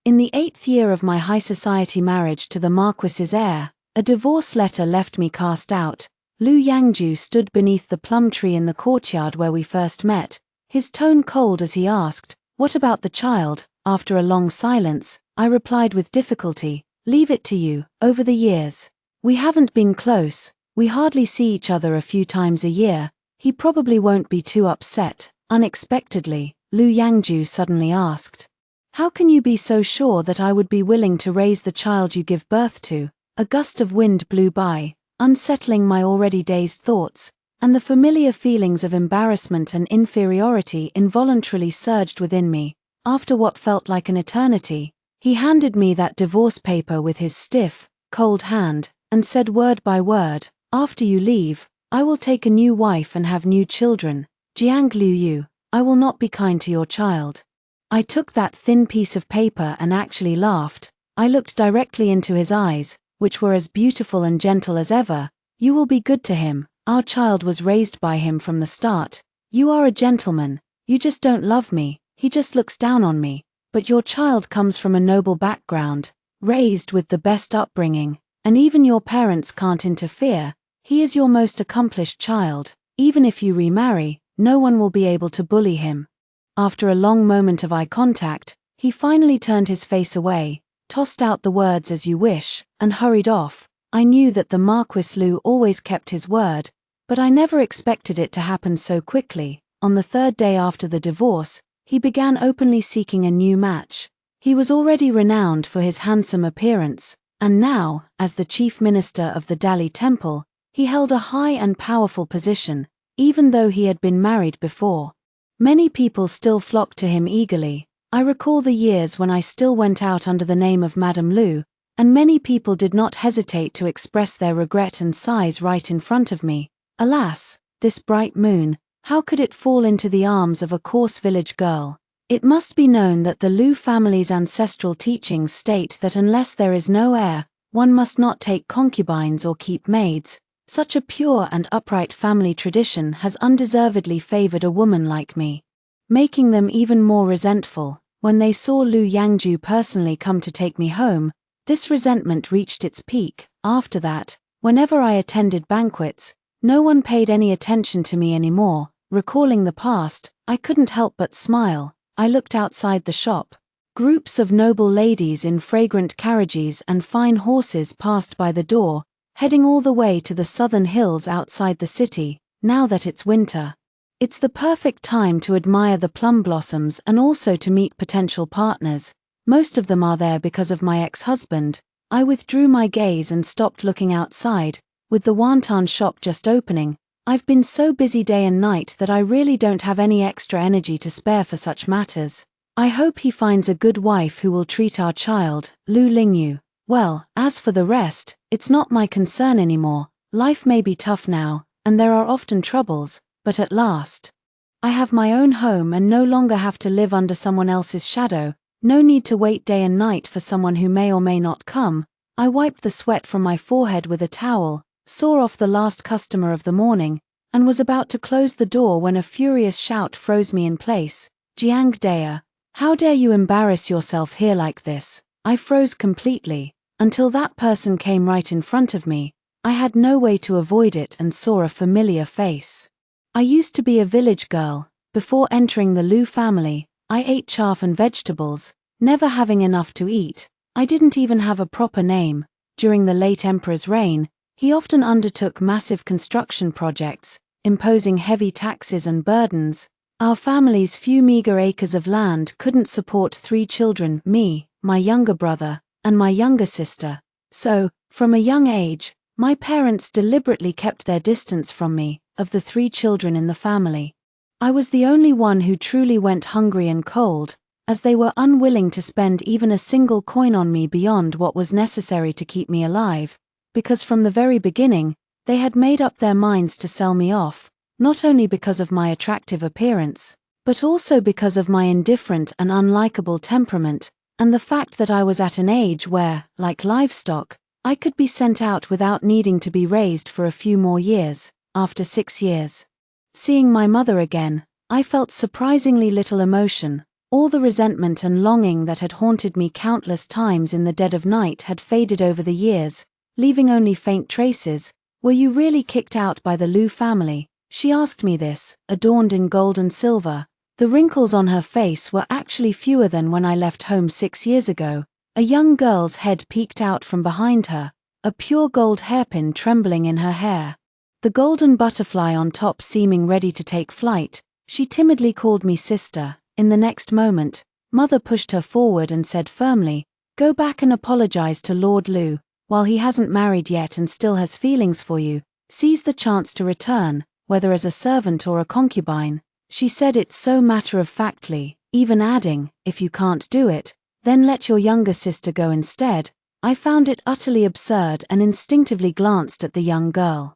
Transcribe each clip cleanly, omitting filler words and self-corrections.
In the 8th year of my high society marriage to the Marquis's heir, a divorce letter left me cast out. Lu Yangju stood beneath the plum tree in the courtyard where we first met, his tone cold as he asked, "What about the child?" After a long silence, I replied with difficulty, "Leave it to you. Over the years, we haven't been close, we hardly see each other a few times a year, he probably won't be too upset." Unexpectedly, Lu Yangju suddenly asked, "How can you be so sure that I would be willing to raise the child you give birth to?" A gust of wind blew by, unsettling my already dazed thoughts, and the familiar feelings of embarrassment and inferiority involuntarily surged within me. After what felt like an eternity, he handed me that divorce paper with his stiff, cold hand, and said word by word, "After you leave, I will take a new wife and have new children. Jiang Liu Yu, I will not be kind to your child." I took that thin piece of paper and actually laughed. I looked directly into his eyes, which were as beautiful and gentle as ever. "You will be good to him. Our child was raised by him from the start. You are a gentleman. You just don't love me. He just looks down on me. But your child comes from a noble background, raised with the best upbringing, and even your parents can't interfere. He is your most accomplished child. Even if you remarry, no one will be able to bully him." After a long moment of eye contact, he finally turned his face away, tossed out the words "as you wish," and hurried off. I knew that the Marquis Lu always kept his word, but I never expected it to happen so quickly. On the 3rd day after the divorce, he began openly seeking a new match. He was already renowned for his handsome appearance, and now, as the chief minister of the Dali Temple, he held a high and powerful position, even though he had been married before. Many people still flocked to him eagerly. I recall the years when I still went out under the name of Madame Lu, and many people did not hesitate to express their regret and sighs right in front of me. Alas, this bright moon, how could it fall into the arms of a coarse village girl? It must be known that the Lu family's ancestral teachings state that unless there is no heir, one must not take concubines or keep maids. Such a pure and upright family tradition has undeservedly favored a woman like me, making them even more resentful. When they saw Lu Yangju personally come to take me home, this resentment reached its peak. After that, whenever I attended banquets, no one paid any attention to me anymore. Recalling the past, I couldn't help but smile. I looked outside the shop. Groups of noble ladies in fragrant carriages and fine horses passed by the door, heading all the way to the southern hills outside the city. Now that it's winter, it's the perfect time to admire the plum blossoms and also to meet potential partners. Most of them are there because of my ex-husband. I withdrew my gaze and stopped looking outside. With the wonton shop just opening, I've been so busy day and night that I really don't have any extra energy to spare for such matters. I hope he finds a good wife who will treat our child, Lu Lingyu, well. As for the rest, it's not my concern anymore. Life may be tough now, and there are often troubles, but at last, I have my own home and no longer have to live under someone else's shadow. No need to wait day and night for someone who may or may not come. I wiped the sweat from my forehead with a towel, saw off the last customer of the morning, and was about to close the door when a furious shout froze me in place. "Jiang Dea, how dare you embarrass yourself here like this?" I froze completely, until that person came right in front of me. I had no way to avoid it and saw a familiar face. I used to be a village girl. Before entering the Lu family, I ate chaff and vegetables, never having enough to eat. I didn't even have a proper name. During the late emperor's reign, he often undertook massive construction projects, imposing heavy taxes and burdens. Our family's few meager acres of land couldn't support 3 children, me, my younger brother, and my younger sister. So, from a young age, my parents deliberately kept their distance from me. Of the 3 children in the family, I was the only one who truly went hungry and cold, as they were unwilling to spend even a single coin on me beyond what was necessary to keep me alive. Because from the very beginning, they had made up their minds to sell me off, not only because of my attractive appearance, but also because of my indifferent and unlikable temperament, and the fact that I was at an age where, like livestock, I could be sent out without needing to be raised for a few more years. After 6 years, seeing my mother again, I felt surprisingly little emotion. All the resentment and longing that had haunted me countless times in the dead of night had faded over the years, leaving only faint traces. "Were you really kicked out by the Liu family?" She asked me this, adorned in gold and silver. The wrinkles on her face were actually fewer than when I left home 6 years ago. A young girl's head peeked out from behind her, a pure gold hairpin trembling in her hair. The golden butterfly on top seeming ready to take flight. She timidly called me sister. In the next moment, Mother pushed her forward and said firmly, "Go back and apologize to Lord Liu. While he hasn't married yet and still has feelings for you, seize the chance to return, whether as a servant or a concubine." She said it so matter-of-factly, even adding, "If you can't do it, then let your younger sister go instead." I found it utterly absurd and instinctively glanced at the young girl,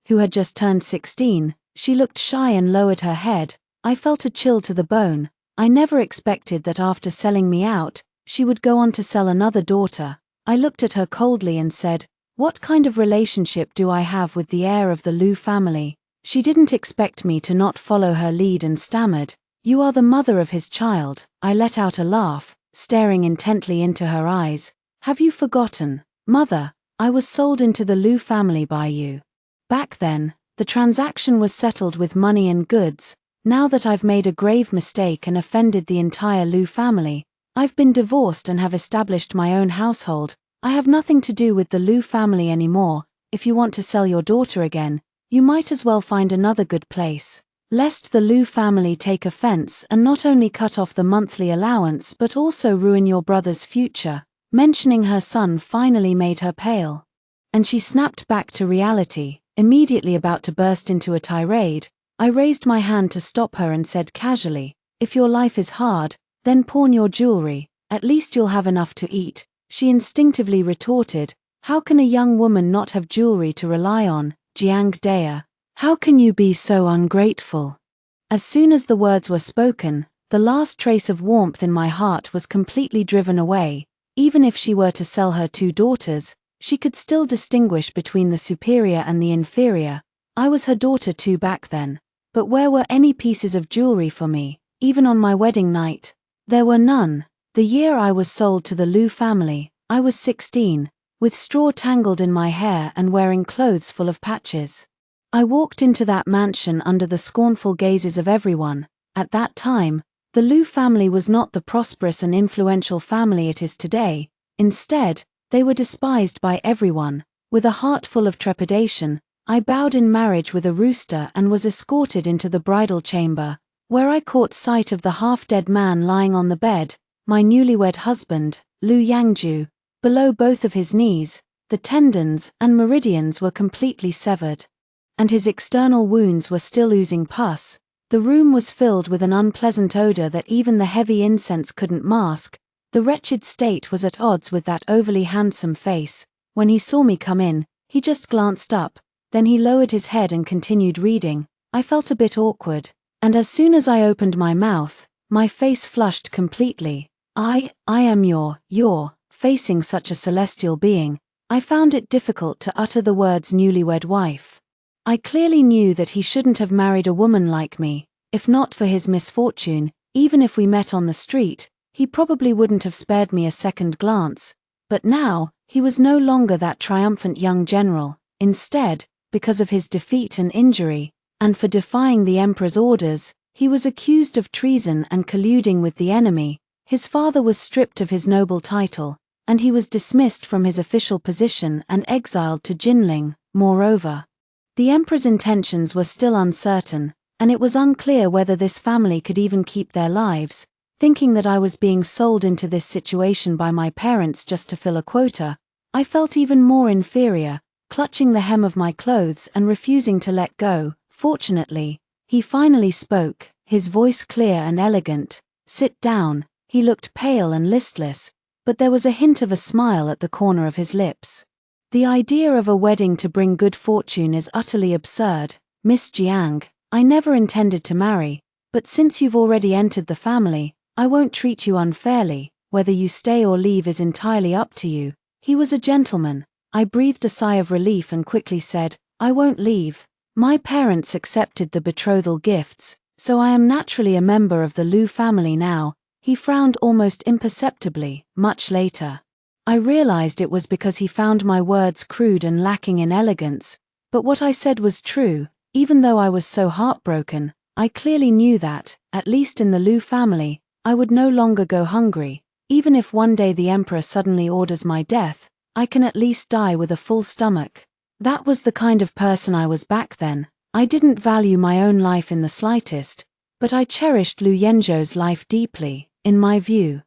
who had just turned 16. She looked shy and lowered her head. I felt a chill to the bone. I never expected that after selling me out, she would go on to sell another daughter. I looked at her coldly and said, "What kind of relationship do I have with the heir of the Liu family?" She didn't expect me to not follow her lead and stammered, "You are the mother of his child." I let out a laugh, staring intently into her eyes. "Have you forgotten, Mother? I was sold into the Liu family by you. Back then, the transaction was settled with money and goods. Now that I've made a grave mistake and offended the entire Liu family, I've been divorced and have established my own household. I have nothing to do with the Liu family anymore. If you want to sell your daughter again, you might as well find another good place, lest the Liu family take offense and not only cut off the monthly allowance but also ruin your brother's future." Mentioning her son finally made her pale, and she snapped back to reality, immediately about to burst into a tirade. I raised my hand to stop her and said casually, "If your life is hard, then pawn your jewelry, at least you'll have enough to eat." She instinctively retorted, "How can a young woman not have jewelry to rely on, Jiang Dea? How can you be so ungrateful?" As soon as the words were spoken, the last trace of warmth in my heart was completely driven away. Even if she were to sell her 2 daughters, she could still distinguish between the superior and the inferior. I was her daughter too back then. But where were any pieces of jewelry for me, even on my wedding night? There were none. The year I was sold to the Liu family, I was 16, with straw tangled in my hair and wearing clothes full of patches. I walked into that mansion under the scornful gazes of everyone. At that time, the Liu family was not the prosperous and influential family it is today. Instead, they were despised by everyone. With a heart full of trepidation, I bowed in marriage with a rooster and was escorted into the bridal chamber, where I caught sight of the half-dead man lying on the bed, my newlywed husband, Liu Yangju. Below both of his knees, the tendons and meridians were completely severed, and his external wounds were still oozing pus. The room was filled with an unpleasant odor that even the heavy incense couldn't mask. The wretched state was at odds with that overly handsome face. When he saw me come in, he just glanced up, then he lowered his head and continued reading. I felt a bit awkward, and as soon as I opened my mouth, my face flushed completely. I am your, facing such a celestial being, I found it difficult to utter the words newlywed wife. I clearly knew that he shouldn't have married a woman like me. If not for his misfortune, even if we met on the street, he probably wouldn't have spared me a second glance. But now, he was no longer that triumphant young general. Instead, because of his defeat and injury, and for defying the emperor's orders, he was accused of treason and colluding with the enemy. His father was stripped of his noble title, and he was dismissed from his official position and exiled to Jinling. Moreover, the emperor's intentions were still uncertain, and it was unclear whether this family could even keep their lives. Thinking that I was being sold into this situation by my parents just to fill a quota, I felt even more inferior, clutching the hem of my clothes and refusing to let go. Fortunately, he finally spoke, his voice clear and elegant. "Sit down." He looked pale and listless, but there was a hint of a smile at the corner of his lips. "The idea of a wedding to bring good fortune is utterly absurd, Miss Jiang. I never intended to marry, but since you've already entered the family, I won't treat you unfairly. Whether you stay or leave is entirely up to you." He was a gentleman. I breathed a sigh of relief and quickly said, "I won't leave. My parents accepted the betrothal gifts, so I am naturally a member of the Liu family now." He frowned almost imperceptibly. Much later, I realized it was because he found my words crude and lacking in elegance, but what I said was true. Even though I was so heartbroken, I clearly knew that, at least in the Lu family, I would no longer go hungry. Even if one day the emperor suddenly orders my death, I can at least die with a full stomach. That was the kind of person I was back then. I didn't value my own life in the slightest, but I cherished Lu Yenzhou's life deeply. In my view,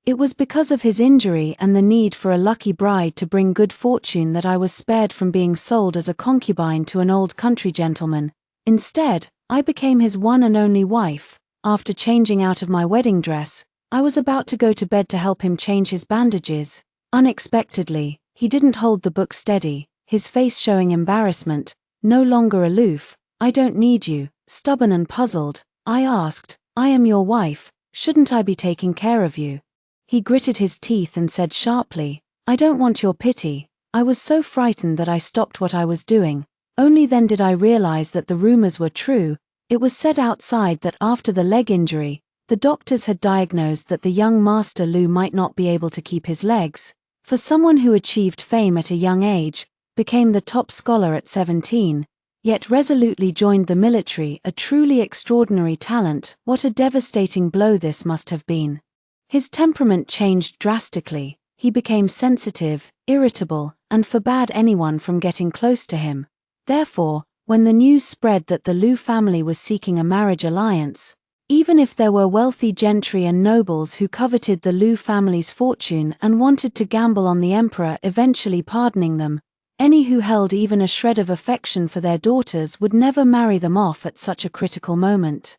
it was because of his injury and the need for a lucky bride to bring good fortune that I was spared from being sold as a concubine to an old country gentleman. Instead, I became his one and only wife. After changing out of my wedding dress, I was about to go to bed to help him change his bandages. Unexpectedly, he didn't hold the book steady, his face showing embarrassment, no longer aloof. "I don't need you." Stubborn and puzzled, I asked, "I am your wife, shouldn't I be taking care of you?" He gritted his teeth and said sharply, "I don't want your pity." I was so frightened that I stopped what I was doing. Only then did I realize that the rumors were true. It was said outside that after the leg injury, the doctors had diagnosed that the young Master Lu might not be able to keep his legs. For someone who achieved fame at a young age, became the top scholar at 17, yet resolutely joined the military, a truly extraordinary talent, what a devastating blow this must have been. His temperament changed drastically. He became sensitive, irritable, and forbade anyone from getting close to him. Therefore, when the news spread that the Lu family was seeking a marriage alliance, even if there were wealthy gentry and nobles who coveted the Lu family's fortune and wanted to gamble on the emperor eventually pardoning them, any who held even a shred of affection for their daughters would never marry them off at such a critical moment.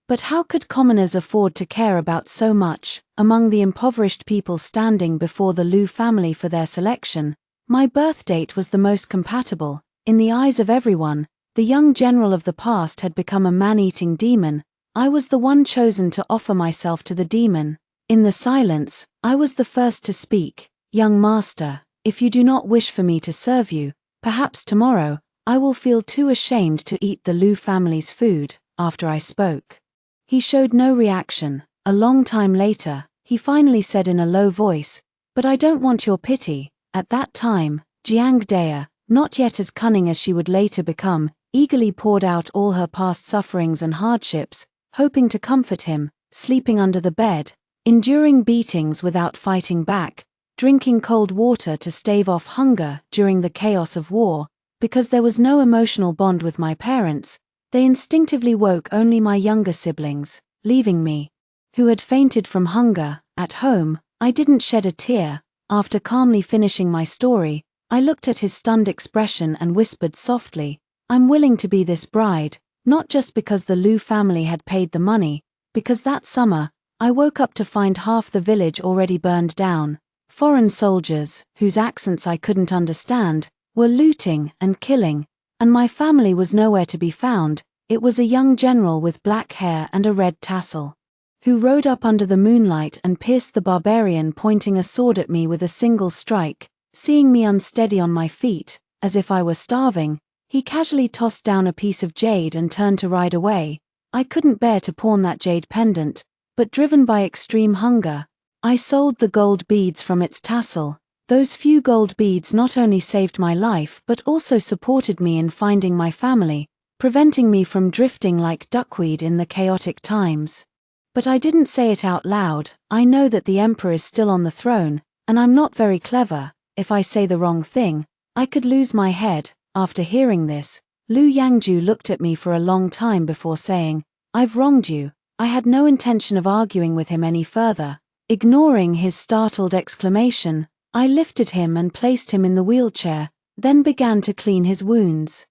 But how could commoners afford to care about so much? Among the impoverished people standing before the Lu family for their selection, my birth date was the most compatible. In the eyes of everyone, the young general of the past had become a man-eating demon. I was the one chosen to offer myself to the demon. In the silence, I was the first to speak. "Young master, if you do not wish for me to serve you, perhaps tomorrow, I will feel too ashamed to eat the Lu family's food." After I spoke, he showed no reaction. A long time later, he finally said in a low voice, "But I don't want your pity." At that time, Jiang Dea, not yet as cunning as she would later become, eagerly poured out all her past sufferings and hardships, hoping to comfort him, sleeping under the bed, enduring beatings without fighting back, drinking cold water to stave off hunger during the chaos of war. Because there was no emotional bond with my parents, they instinctively woke only my younger siblings, leaving me, who had fainted from hunger, at home. I didn't shed a tear. After calmly finishing my story, I looked at his stunned expression and whispered softly, "I'm willing to be this bride, not just because the Lu family had paid the money, because that summer, I woke up to find half the village already burned down. Foreign soldiers, whose accents I couldn't understand, were looting and killing, and my family was nowhere to be found. It was a young general with black hair and a red tassel, who rode up under the moonlight and pierced the barbarian, pointing a sword at me with a single strike. Seeing me unsteady on my feet, as if I were starving, he casually tossed down a piece of jade and turned to ride away. I couldn't bear to pawn that jade pendant, but driven by extreme hunger, I sold the gold beads from its tassel. Those few gold beads not only saved my life but also supported me in finding my family, preventing me from drifting like duckweed in the chaotic times. But I didn't say it out loud. I know that the emperor is still on the throne, and I'm not very clever. If I say the wrong thing, I could lose my head. After hearing this, Lu Yangzhu looked at me for a long time before saying, "I've wronged you." I had no intention of arguing with him any further. Ignoring his startled exclamation, I lifted him and placed him in the wheelchair, then began to clean his wounds.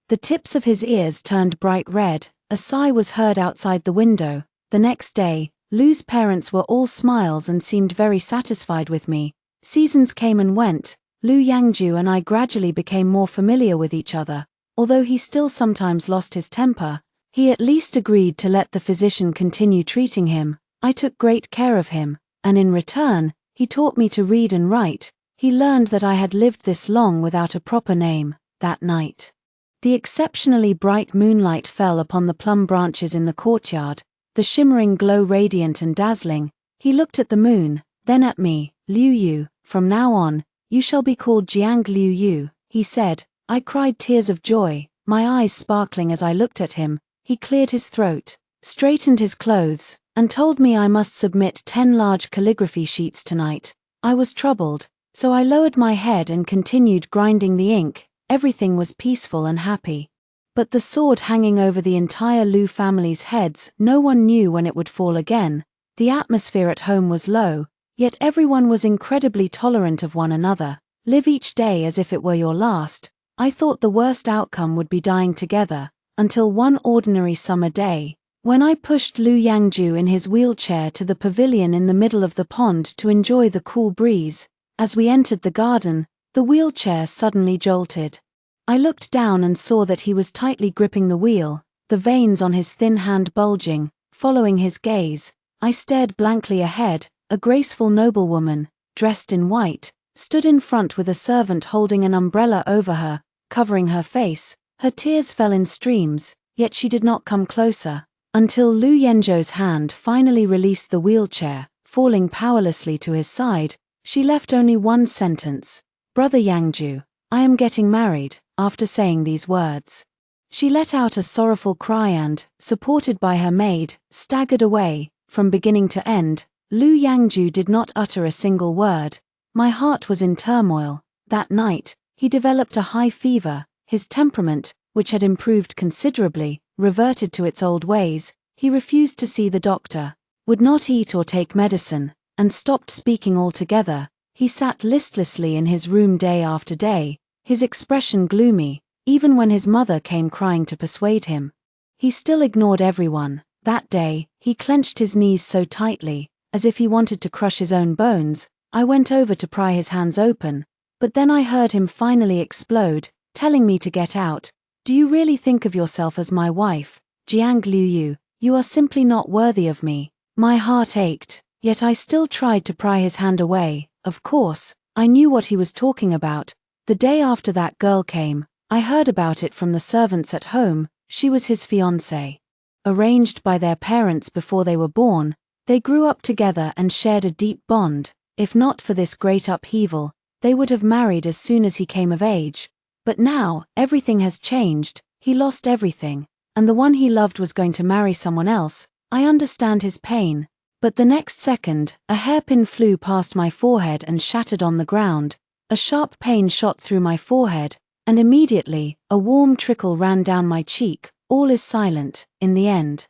The tips of his ears turned bright red. A sigh was heard outside the window. The next day, Lu's parents were all smiles and seemed very satisfied with me. Seasons came and went. Lu Yangzhu and I gradually became more familiar with each other. Although he still sometimes lost his temper, he at least agreed to let the physician continue treating him. I took great care of him, and in return, he taught me to read and write. He learned that I had lived this long without a proper name. That night, the exceptionally bright moonlight fell upon the plum branches in the courtyard, the shimmering glow radiant and dazzling. He looked at the moon, then at me. Liu Yu, from now on, you shall be called Jiang Liu Yu, he said. I cried tears of joy, my eyes sparkling as I looked at him. He cleared his throat, straightened his clothes, and told me I must submit 10 large calligraphy sheets tonight. I was troubled, so I lowered my head and continued grinding the ink. Everything was peaceful and happy. But the sword hanging over the entire Liu family's heads, no one knew when it would fall again. The atmosphere at home was low, yet everyone was incredibly tolerant of one another. Live each day as if it were your last. I thought the worst outcome would be dying together, until one ordinary summer day, when I pushed Lu Yangju in his wheelchair to the pavilion in the middle of the pond to enjoy the cool breeze. As we entered the garden, the wheelchair suddenly jolted. I looked down and saw that he was tightly gripping the wheel, the veins on his thin hand bulging. Following his gaze, I stared blankly ahead. A graceful noblewoman, dressed in white, stood in front with a servant holding an umbrella over her, covering her face. Her tears fell in streams, yet she did not come closer, until Lu Yenzhou's hand finally released the wheelchair. Falling powerlessly to his side, she left only one sentence: "Brother Yangju, I am getting married." After saying these words, she let out a sorrowful cry and, supported by her maid, staggered away. From beginning to end, Lu Yangju did not utter a single word. My heart was in turmoil. That night, he developed a high fever. His temperament, which had improved considerably, reverted to its old ways. He refused to see the doctor, would not eat or take medicine, and stopped speaking altogether. He sat listlessly in his room day after day, his expression gloomy, even when his mother came crying to persuade him. He still ignored everyone. That day, he clenched his knees so tightly, as if he wanted to crush his own bones. I went over to pry his hands open, but then I heard him finally explode, telling me to get out. Do you really think of yourself as my wife, Jiang Liu Yu? You are simply not worthy of me. My heart ached, yet I still tried to pry his hand away. Of course, I knew what he was talking about. The day after that girl came, I heard about it from the servants at home. She was his fiancée. Arranged by their parents before they were born, they grew up together and shared a deep bond. If not for this great upheaval, they would have married as soon as he came of age. But now, everything has changed. He lost everything, and the one he loved was going to marry someone else. I understand his pain. But the next second, a hairpin flew past my forehead and shattered on the ground. A sharp pain shot through my forehead, and immediately, a warm trickle ran down my cheek. All is silent. In the end,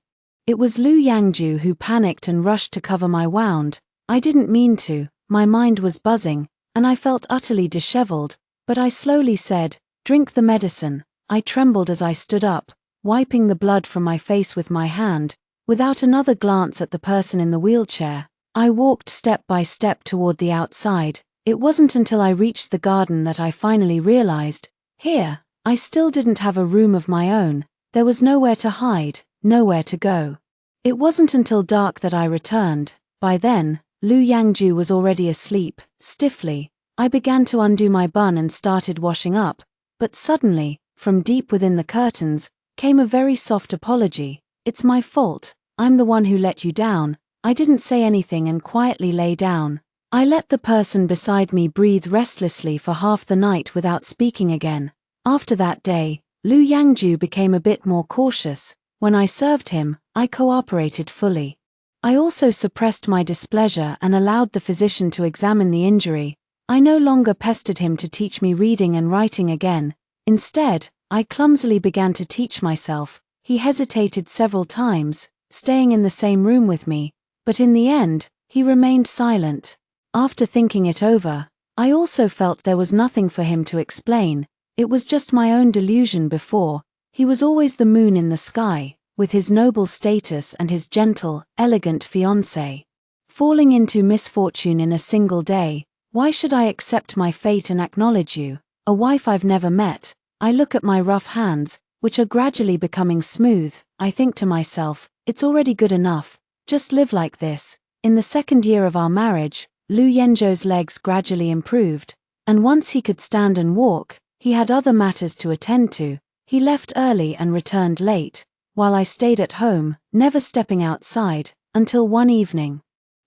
it was Lu Yangju who panicked and rushed to cover my wound. I didn't mean to. My mind was buzzing, and I felt utterly disheveled, but I slowly said, "Drink the medicine." I trembled as I stood up, wiping the blood from my face with my hand. Without another glance at the person in the wheelchair, I walked step by step toward the outside. It wasn't until I reached the garden that I finally realized, here, I still didn't have a room of my own. There was nowhere to hide, nowhere to go. It wasn't until dark that I returned. By then, Lu Yangju was already asleep. Stiffly, I began to undo my bun and started washing up, but suddenly, from deep within the curtains, came a very soft apology. "It's my fault. I'm the one who let you down." I didn't say anything and quietly lay down. I let the person beside me breathe restlessly for half the night without speaking again. After that day, Lu Yangju became a bit more cautious. When I served him, I cooperated fully. I also suppressed my displeasure and allowed the physician to examine the injury. I no longer pestered him to teach me reading and writing again. Instead, I clumsily began to teach myself. He hesitated several times, staying in the same room with me, but in the end, he remained silent. After thinking it over, I also felt there was nothing for him to explain. It was just my own delusion before. He was always the moon in the sky, with his noble status and his gentle, elegant fiancée. Falling into misfortune in a single day, why should I accept my fate and acknowledge you, a wife I've never met? I look at my rough hands, which are gradually becoming smooth. I think to myself, it's already good enough. Just live like this. In the second year of our marriage, Lu Yenzhou's legs gradually improved, and once he could stand and walk, he had other matters to attend to. He left early and returned late, while I stayed at home, never stepping outside, until one evening.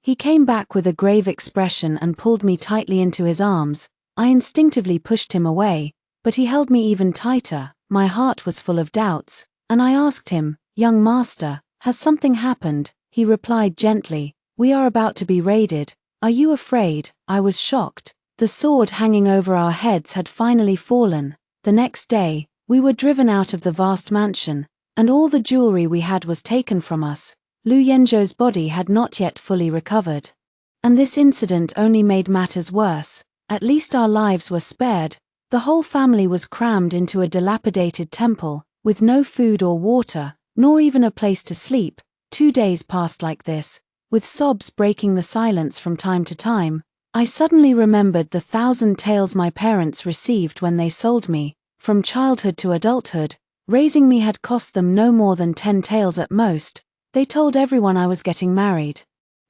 He came back with a grave expression and pulled me tightly into his arms. I instinctively pushed him away, but he held me even tighter. My heart was full of doubts, and I asked him, "Young master, has something happened?" He replied gently, "We are about to be raided. Are you afraid?" I was shocked. The sword hanging over our heads had finally fallen. The next day, we were driven out of the vast mansion, and all the jewelry we had was taken from us. Lu Yenzhou's body had not yet fully recovered. And this incident only made matters worse. At least our lives were spared. The whole family was crammed into a dilapidated temple, with no food or water, nor even a place to sleep. 2 days passed like this, with sobs breaking the silence from time to time. I suddenly remembered the 1,000 taels my parents received when they sold me. From childhood to adulthood, raising me had cost them no more than 10 taels at most. They told everyone I was getting married.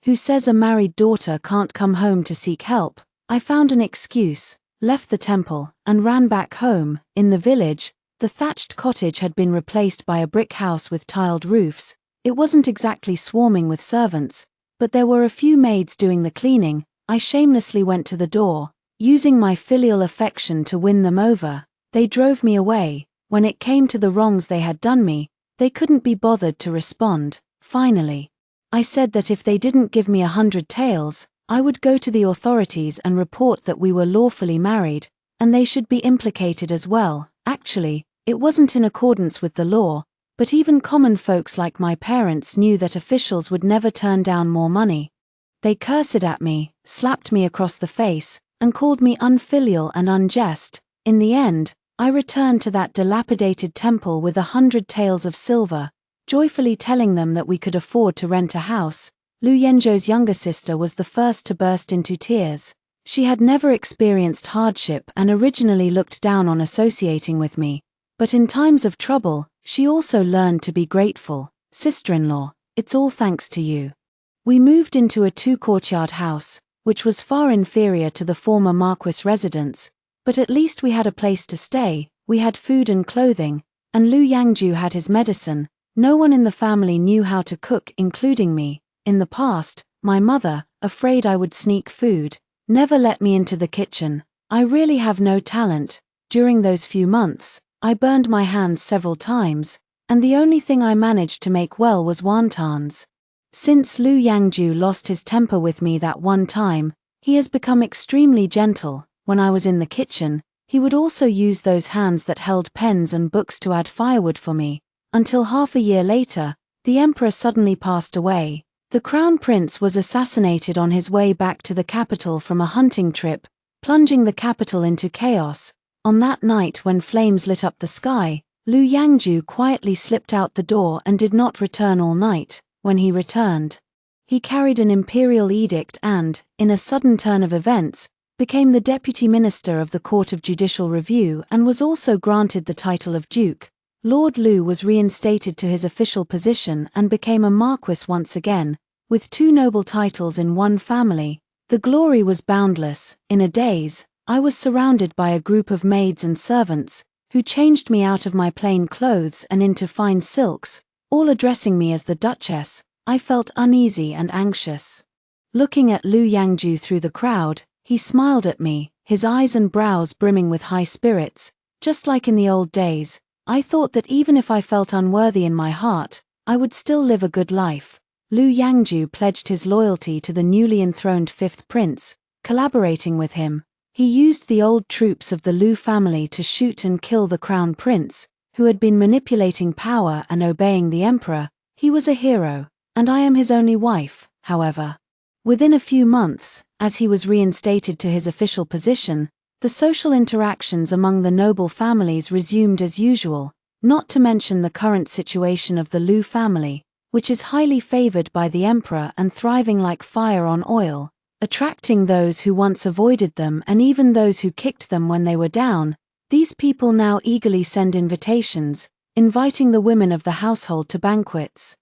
Who says a married daughter can't come home to seek help? I found an excuse, left the temple, and ran back home. In the village, the thatched cottage had been replaced by a brick house with tiled roofs. It wasn't exactly swarming with servants, but there were a few maids doing the cleaning. I shamelessly went to the door, using my filial affection to win them over. They drove me away. When it came to the wrongs they had done me, they couldn't be bothered to respond. Finally, I said that if they didn't give me 100 taels, I would go to the authorities and report that we were lawfully married, and they should be implicated as well. Actually, it wasn't in accordance with the law, but even common folks like my parents knew that officials would never turn down more money. They cursed at me, slapped me across the face, and called me unfilial and unjust. In the end, I returned to that dilapidated temple with 100 taels of silver, joyfully telling them that we could afford to rent a house. Lu Yenzhou's younger sister was the first to burst into tears. She had never experienced hardship and originally looked down on associating with me, but in times of trouble, she also learned to be grateful. "Sister-in-law, it's all thanks to you." We moved into a 2-courtyard house, which was far inferior to the former Marquis residence, but at least we had a place to stay. We had food and clothing, and Lu Yangju had his medicine. No one in the family knew how to cook, including me. In the past, my mother, afraid I would sneak food, never let me into the kitchen. I really have no talent. During those few months, I burned my hands several times, and the only thing I managed to make well was wontons. Since Lu Yangju lost his temper with me that one time, he has become extremely gentle. When I was in the kitchen, he would also use those hands that held pens and books to add firewood for me. Until half a year later, the emperor suddenly passed away. The crown prince was assassinated on his way back to the capital from a hunting trip, plunging the capital into chaos. On that night when flames lit up the sky, Lu Yangju quietly slipped out the door and did not return all night. When he returned, he carried an imperial edict and, in a sudden turn of events, became the deputy minister of the Court of Judicial Review and was also granted the title of Duke. Lord Lu was reinstated to his official position and became a marquis once again, with 2 noble titles in one family. The glory was boundless. In a daze, I was surrounded by a group of maids and servants, who changed me out of my plain clothes and into fine silks, all addressing me as the Duchess. I felt uneasy and anxious. Looking at Lu Yangju through the crowd, he smiled at me, his eyes and brows brimming with high spirits. Just like in the old days, I thought that even if I felt unworthy in my heart, I would still live a good life. Lu Yangju pledged his loyalty to the newly enthroned 5th prince. Collaborating with him, he used the old troops of the Lu family to shoot and kill the crown prince, who had been manipulating power and obeying the emperor. He was a hero, and I am his only wife. However, within a few months, as he was reinstated to his official position, the social interactions among the noble families resumed as usual, not to mention the current situation of the Lu family, which is highly favored by the emperor and thriving like fire on oil, attracting those who once avoided them and even those who kicked them when they were down. These people now eagerly send invitations, inviting the women of the household to banquets.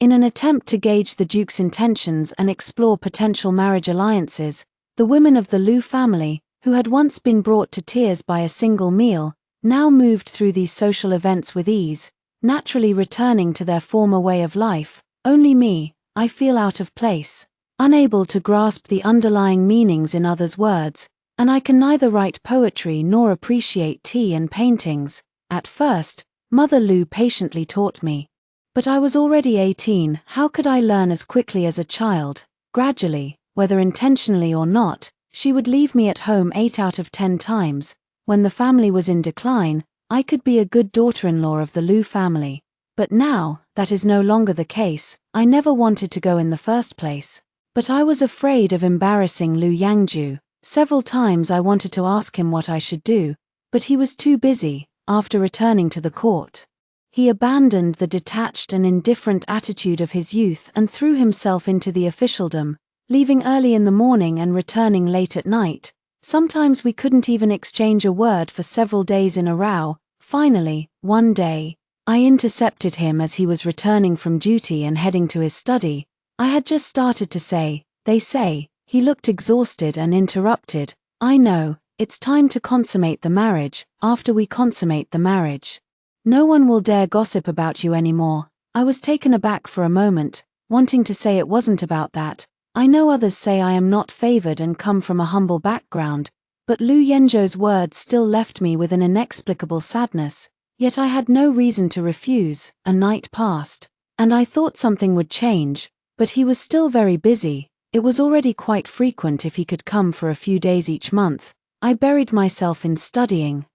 In an attempt to gauge the Duke's intentions and explore potential marriage alliances, the women of the Lu family, who had once been brought to tears by a single meal, now moved through these social events with ease, naturally returning to their former way of life. Only me, I feel out of place. unable to grasp the underlying meanings in others' words, and I can neither write poetry nor appreciate tea and paintings. At first, Mother Lu patiently taught me. But I was already 18, how could I learn as quickly as a child? Gradually, whether intentionally or not, she would leave me at home 8 out of 10 times. When the family was in decline, I could be a good daughter-in-law of the Lu family. But now, that is no longer the case. I never wanted to go in the first place. But I was afraid of embarrassing Lu Yangju. Several times I wanted to ask him what I should do, but he was too busy. After returning to the court, he abandoned the detached and indifferent attitude of his youth and threw himself into the officialdom, leaving early in the morning and returning late at night. Sometimes we couldn't even exchange a word for several days in a row. Finally, one day, I intercepted him as he was returning from duty and heading to his study. I had just started to say, "They say." He looked exhausted and interrupted, "I know, it's time to consummate the marriage. After we consummate the marriage, no one will dare gossip about you anymore." I was taken aback for a moment, wanting to say it wasn't about that. I know others say I am not favored and come from a humble background, but Lu Yangzhu's words still left me with an inexplicable sadness, yet I had no reason to refuse. A night passed, and I thought something would change, but he was still very busy. It was already quite frequent if he could come for a few days each month. I buried myself in studying,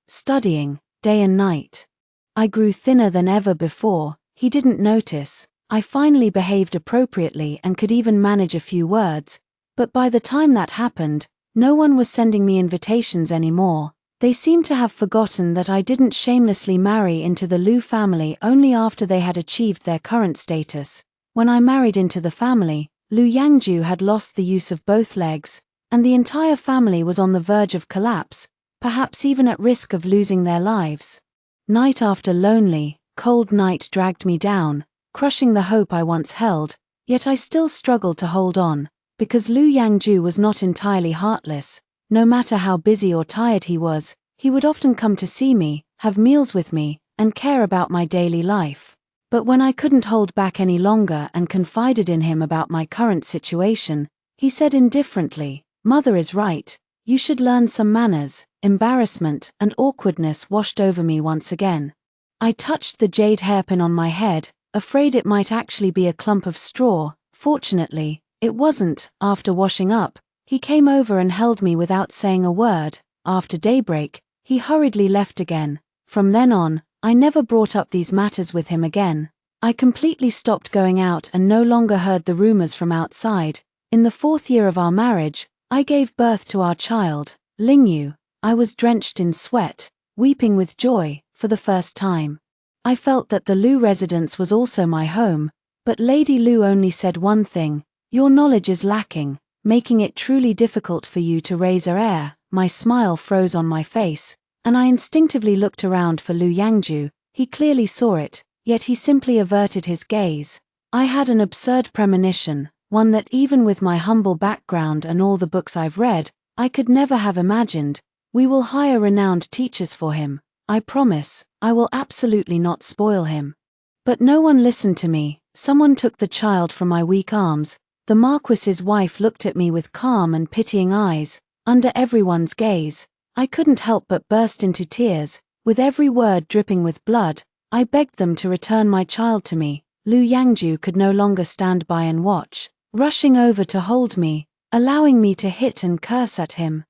day and night. I grew thinner than ever before. He didn't notice. I finally behaved appropriately and could even manage a few words, but by the time that happened, no one was sending me invitations anymore. They seemed to have forgotten that I didn't shamelessly marry into the Lu family only after they had achieved their current status. When I married into the family, Lu Yangju had lost the use of both legs, and the entire family was on the verge of collapse, perhaps even at risk of losing their lives. Night after lonely, cold night dragged me down, crushing the hope I once held, yet I still struggled to hold on, because Lu Yangju was not entirely heartless. No matter how busy or tired he was, he would often come to see me, have meals with me, and care about my daily life. But when I couldn't hold back any longer and confided in him about my current situation, he said indifferently, "Mother is right, you should learn some manners." Embarrassment and awkwardness washed over me once again. I touched the jade hairpin on my head, afraid it might actually be a clump of straw. Fortunately, it wasn't. After washing up, he came over and held me without saying a word. After daybreak, he hurriedly left again. From then on, I never brought up these matters with him again. I completely stopped going out and no longer heard the rumors from outside. In the 4th year of our marriage, I gave birth to our child, Lingyu. I was drenched in sweat, weeping with joy, for the first time. I felt that the Lu residence was also my home, but Lady Lu only said one thing: "Your knowledge is lacking, making it truly difficult for you to raise a heir." My smile froze on my face, and I instinctively looked around for Lu Yangju. He clearly saw it, yet he simply averted his gaze. I had an absurd premonition, one that even with my humble background and all the books I've read, I could never have imagined. "We will hire renowned teachers for him. I promise, I will absolutely not spoil him." But no one listened to me. Someone took the child from my weak arms. The Marquis's wife looked at me with calm and pitying eyes. Under everyone's gaze, I couldn't help but burst into tears. With every word dripping with blood, I begged them to return my child to me. Lu Yangju could no longer stand by and watch, rushing over to hold me, allowing me to hit and curse at him.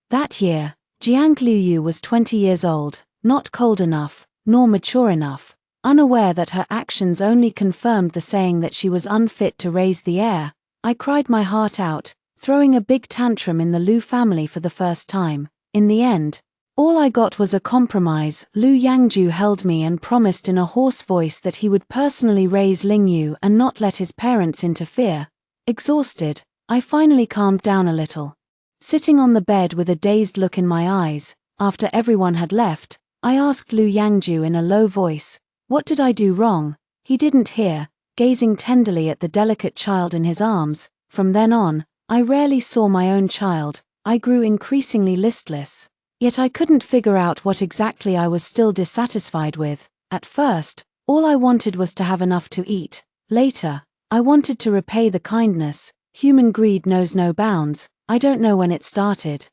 That year, Jiang Liuyu was 20 years old, not cold enough, nor mature enough, unaware that her actions only confirmed the saying that she was unfit to raise the heir. I cried my heart out, throwing a big tantrum in the Lu family for the first time. In the end, all I got was a compromise. Lu Yangju held me and promised in a hoarse voice that he would personally raise Lingyu and not let his parents interfere. Exhausted, I finally calmed down a little. Sitting on the bed with a dazed look in my eyes, after everyone had left, I asked Lu Yangju in a low voice, "What did I do wrong?" He didn't hear, gazing tenderly at the delicate child in his arms. From then on, I rarely saw my own child. I grew increasingly listless. Yet I couldn't figure out what exactly I was still dissatisfied with. At first, all I wanted was to have enough to eat. Later, I wanted to repay the kindness, Human greed knows no bounds. I don't know when it started.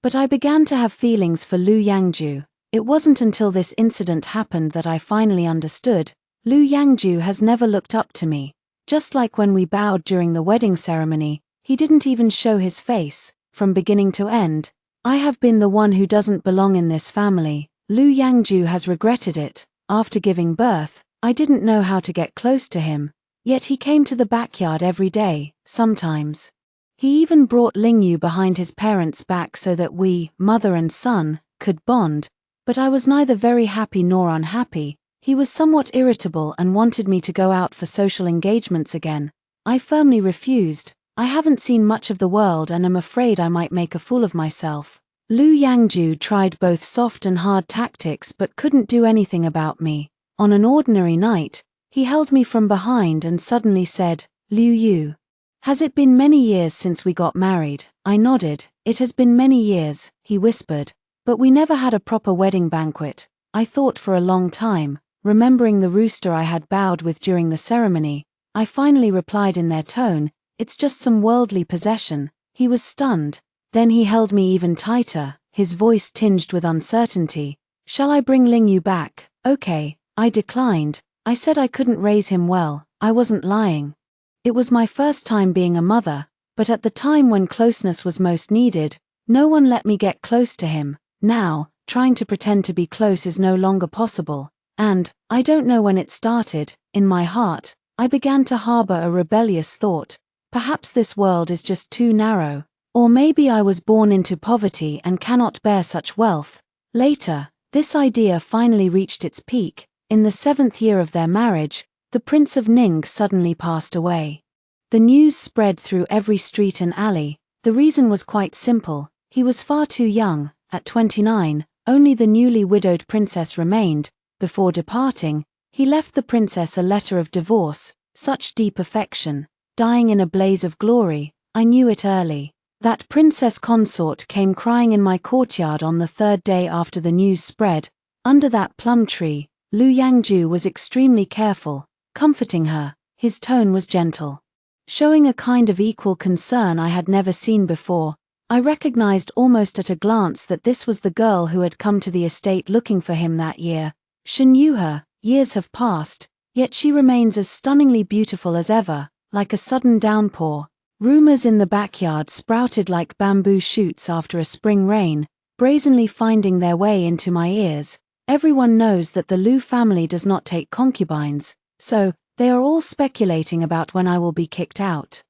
But I began to have feelings for Lu Yangju. It wasn't until this incident happened that I finally understood. Lu Yangju has never looked up to me. Just like when we bowed during the wedding ceremony, he didn't even show his face, from beginning to end. I have been the one who doesn't belong in this family. Lu Yangju has regretted it. After giving birth, I didn't know how to get close to him. Yet he came to the backyard every day, sometimes. He even brought Lingyu behind his parents' back so that we, mother and son, could bond. But I was neither very happy nor unhappy. He was somewhat irritable and wanted me to go out for social engagements again. I firmly refused. I haven't seen much of the world and am afraid I might make a fool of myself. Lu Yangju tried both soft and hard tactics but couldn't do anything about me. On an ordinary night, he held me from behind and suddenly said, "Liu Yu. Has it been many years since we got married?" I nodded. "It has been many years," he whispered. "But we never had a proper wedding banquet." I thought for a long time, remembering the rooster I had bowed with during the ceremony. I finally replied in their tone, "It's just some worldly possession." He was stunned. Then he held me even tighter, his voice tinged with uncertainty. "Shall I bring Lingyu back?" "Okay." I declined. I said I couldn't raise him well. I wasn't lying. It was my first time being a mother, but at the time when closeness was most needed, no one let me get close to him. Now, trying to pretend to be close is no longer possible. And, I don't know when it started, in my heart, I began to harbor a rebellious thought. Perhaps this world is just too narrow. Or maybe I was born into poverty and cannot bear such wealth. Later, this idea finally reached its peak. In the 7th year of their marriage, the Prince of Ning suddenly passed away. The news spread through every street and alley. The reason was quite simple. He was far too young. At 29, only the newly widowed princess remained. Before departing, he left the princess a letter of divorce. Such deep affection. Dying in a blaze of glory. I knew it early. That princess consort came crying in my courtyard on the 3rd day after the news spread. Under that plum tree, Lu Yangju was extremely careful, comforting her. His tone was gentle, showing a kind of equal concern I had never seen before. I recognized almost at a glance that this was the girl who had come to the estate looking for him that year. She knew her. Years have passed, yet she remains as stunningly beautiful as ever, like a sudden downpour. Rumors in the backyard sprouted like bamboo shoots after a spring rain, brazenly finding their way into my ears. Everyone knows that the Lu family does not take concubines, so they are all speculating about when I will be kicked out.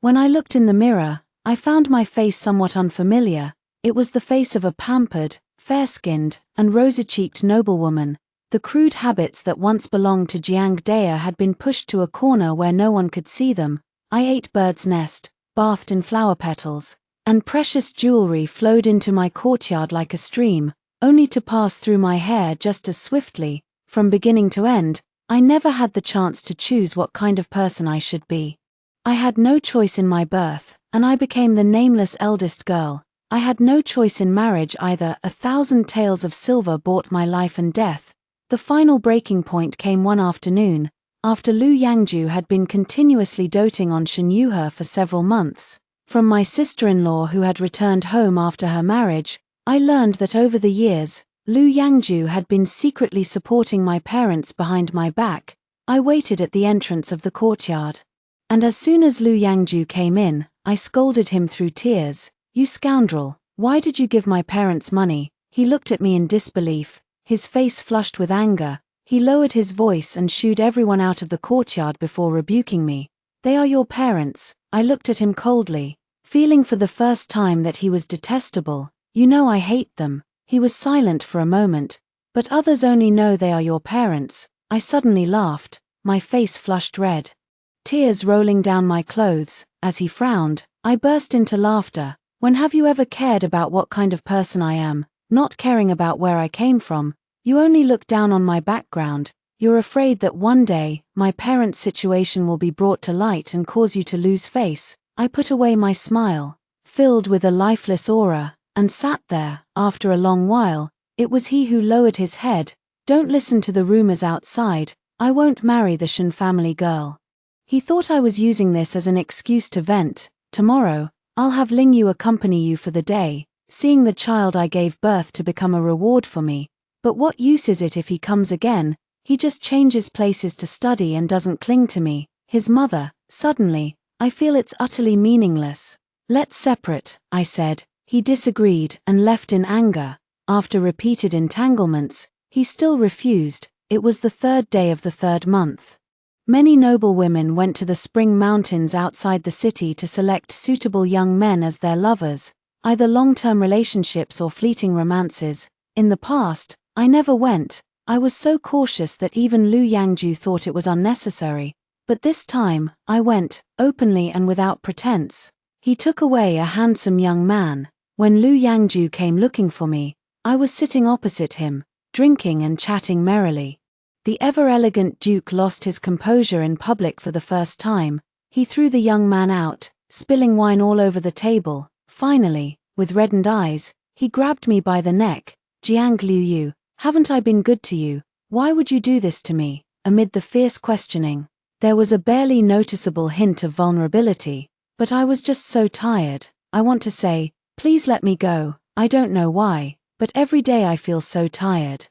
When I looked in the mirror, I found my face somewhat unfamiliar. It was the face of a pampered, fair-skinned, and rosy-cheeked noblewoman. The crude habits that once belonged to Jiang Dea had been pushed to a corner where no one could see them. I ate bird's nest, bathed in flower petals, and precious jewelry flowed into my courtyard like a stream, only to pass through my hair just as swiftly. From beginning to end, I never had the chance to choose what kind of person I should be. I had no choice in my birth, and I became the nameless eldest girl. I had no choice in marriage either. 1,000 taels of silver bought my life and death. The final breaking point came one afternoon, after Lu Yangju had been continuously doting on Shen Yuhe for several months. From my sister-in-law who had returned home after her marriage, I learned that over the years, Lu Yangju had been secretly supporting my parents behind my back. I waited at the entrance of the courtyard. And as soon as Lu Yangju came in, I scolded him through tears. "You scoundrel, why did you give my parents money?" He looked at me in disbelief, his face flushed with anger. He lowered his voice and shooed everyone out of the courtyard before rebuking me. "They are your parents." I looked at him coldly, feeling for the first time that he was detestable. "You know I hate them." He was silent for a moment. "But others only know they are your parents." I suddenly laughed, my face flushed red, tears rolling down my clothes. As he frowned, I burst into laughter. "When have you ever cared about what kind of person I am? Not caring about where I came from. You only look down on my background. You're afraid that one day, my parents' situation will be brought to light and cause you to lose face." I put away my smile, filled with a lifeless aura, and sat there. After a long while, it was he who lowered his head. "Don't listen to the rumors outside. I won't marry the Shen family girl." He thought I was using this as an excuse to vent, Tomorrow, I'll have Lingyu accompany you for the day, seeing the child I gave birth to become a reward for me. But what use is it if he comes again? He just changes places to study and doesn't cling to me, his mother. Suddenly, I feel it's utterly meaningless. Let's separate, I said. He disagreed and left in anger. After repeated entanglements, he still refused. It was the 3rd day of the 3rd month. Many noble women went to the spring mountains outside the city to select suitable young men as their lovers, either long-term relationships or fleeting romances. In the past, I never went. I was so cautious that even Lu Yangju thought it was unnecessary. But this time, I went, openly and without pretense. He took away a handsome young man. When Lu Yangju came looking for me, I was sitting opposite him, drinking and chatting merrily. The ever-elegant Duke lost his composure in public for the first time. He threw the young man out, spilling wine all over the table. Finally, with reddened eyes, he grabbed me by the neck. "Jiang Liu, haven't I been good to you? Why would you do this to me?" Amid the fierce questioning, there was a barely noticeable hint of vulnerability. But I was just so tired. I want to say, "Please let me go." I don't know why, but every day I feel so tired.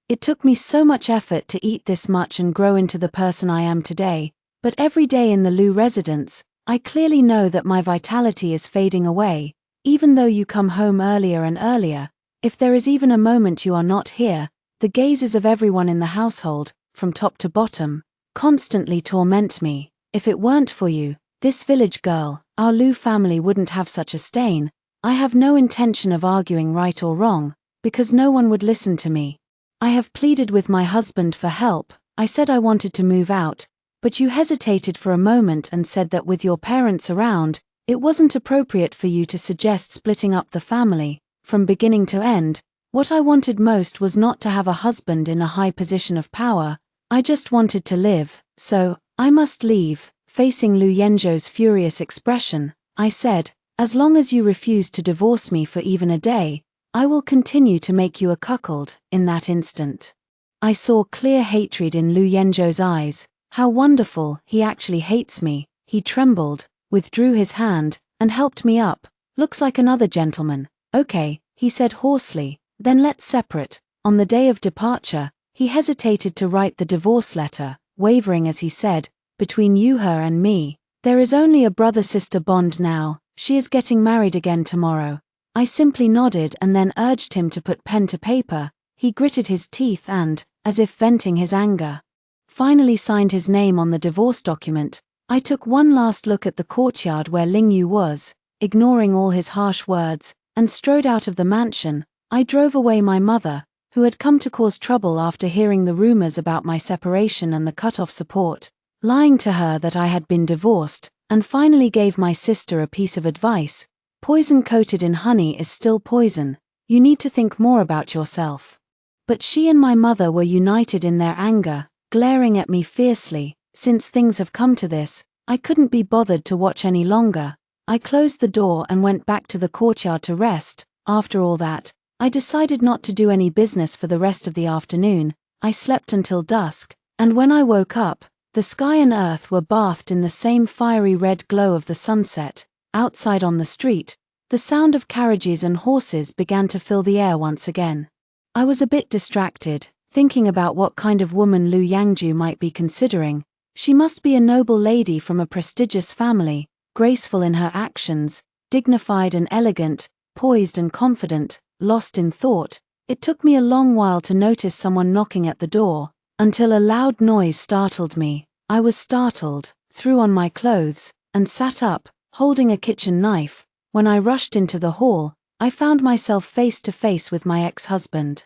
It took me so much effort to eat this much and grow into the person I am today, but every day in the Lu residence, I clearly know that my vitality is fading away. Even though you come home earlier and earlier, if there is even a moment you are not here, the gazes of everyone in the household, from top to bottom, constantly torment me. If it weren't for you, this village girl, our Lu family wouldn't have such a stain. I have no intention of arguing right or wrong, because no one would listen to me. I have pleaded with my husband for help. I said I wanted to move out, but you hesitated for a moment and said that with your parents around, it wasn't appropriate for you to suggest splitting up the family. From beginning to end, what I wanted most was not to have a husband in a high position of power. I just wanted to live, so I must leave. Facing Lu Yenzhou's furious expression, I said, "As long as you refuse to divorce me for even a day, I will continue to make you a cuckold." In that instant, I saw clear hatred in Lu Yenzhou's eyes. How wonderful, he actually hates me. He trembled, withdrew his hand, and helped me up. "Looks like another gentleman." "Okay," he said hoarsely, "then let's separate." On the day of departure, he hesitated to write the divorce letter, wavering as he said, "Between you, her and me, there is only a brother-sister bond now. She is getting married again tomorrow." I simply nodded and then urged him to put pen to paper. He gritted his teeth and, as if venting his anger, finally signed his name on the divorce document. I took one last look at the courtyard where Lingyu was, ignoring all his harsh words, and strode out of the mansion. I drove away my mother, who had come to cause trouble after hearing the rumors about my separation and the cut-off support, lying to her that I had been divorced, and finally gave my sister a piece of advice. Poison coated in honey is still poison. You need to think more about yourself. But she and my mother were united in their anger, glaring at me fiercely. Since things have come to this, I couldn't be bothered to watch any longer. I closed the door and went back to the courtyard to rest. After all that, I decided not to do any business for the rest of the afternoon. I slept until dusk, and when I woke up, the sky and earth were bathed in the same fiery red glow of the sunset. Outside on the street, the sound of carriages and horses began to fill the air once again. I was a bit distracted, thinking about what kind of woman Lu Yangju might be considering. She must be a noble lady from a prestigious family, graceful in her actions, dignified and elegant, poised and confident, lost in thought. It took me a long while to notice someone knocking at the door, until a loud noise startled me. I was startled, threw on my clothes, and sat up, holding a kitchen knife. When I rushed into the hall, I found myself face to face with my ex-husband,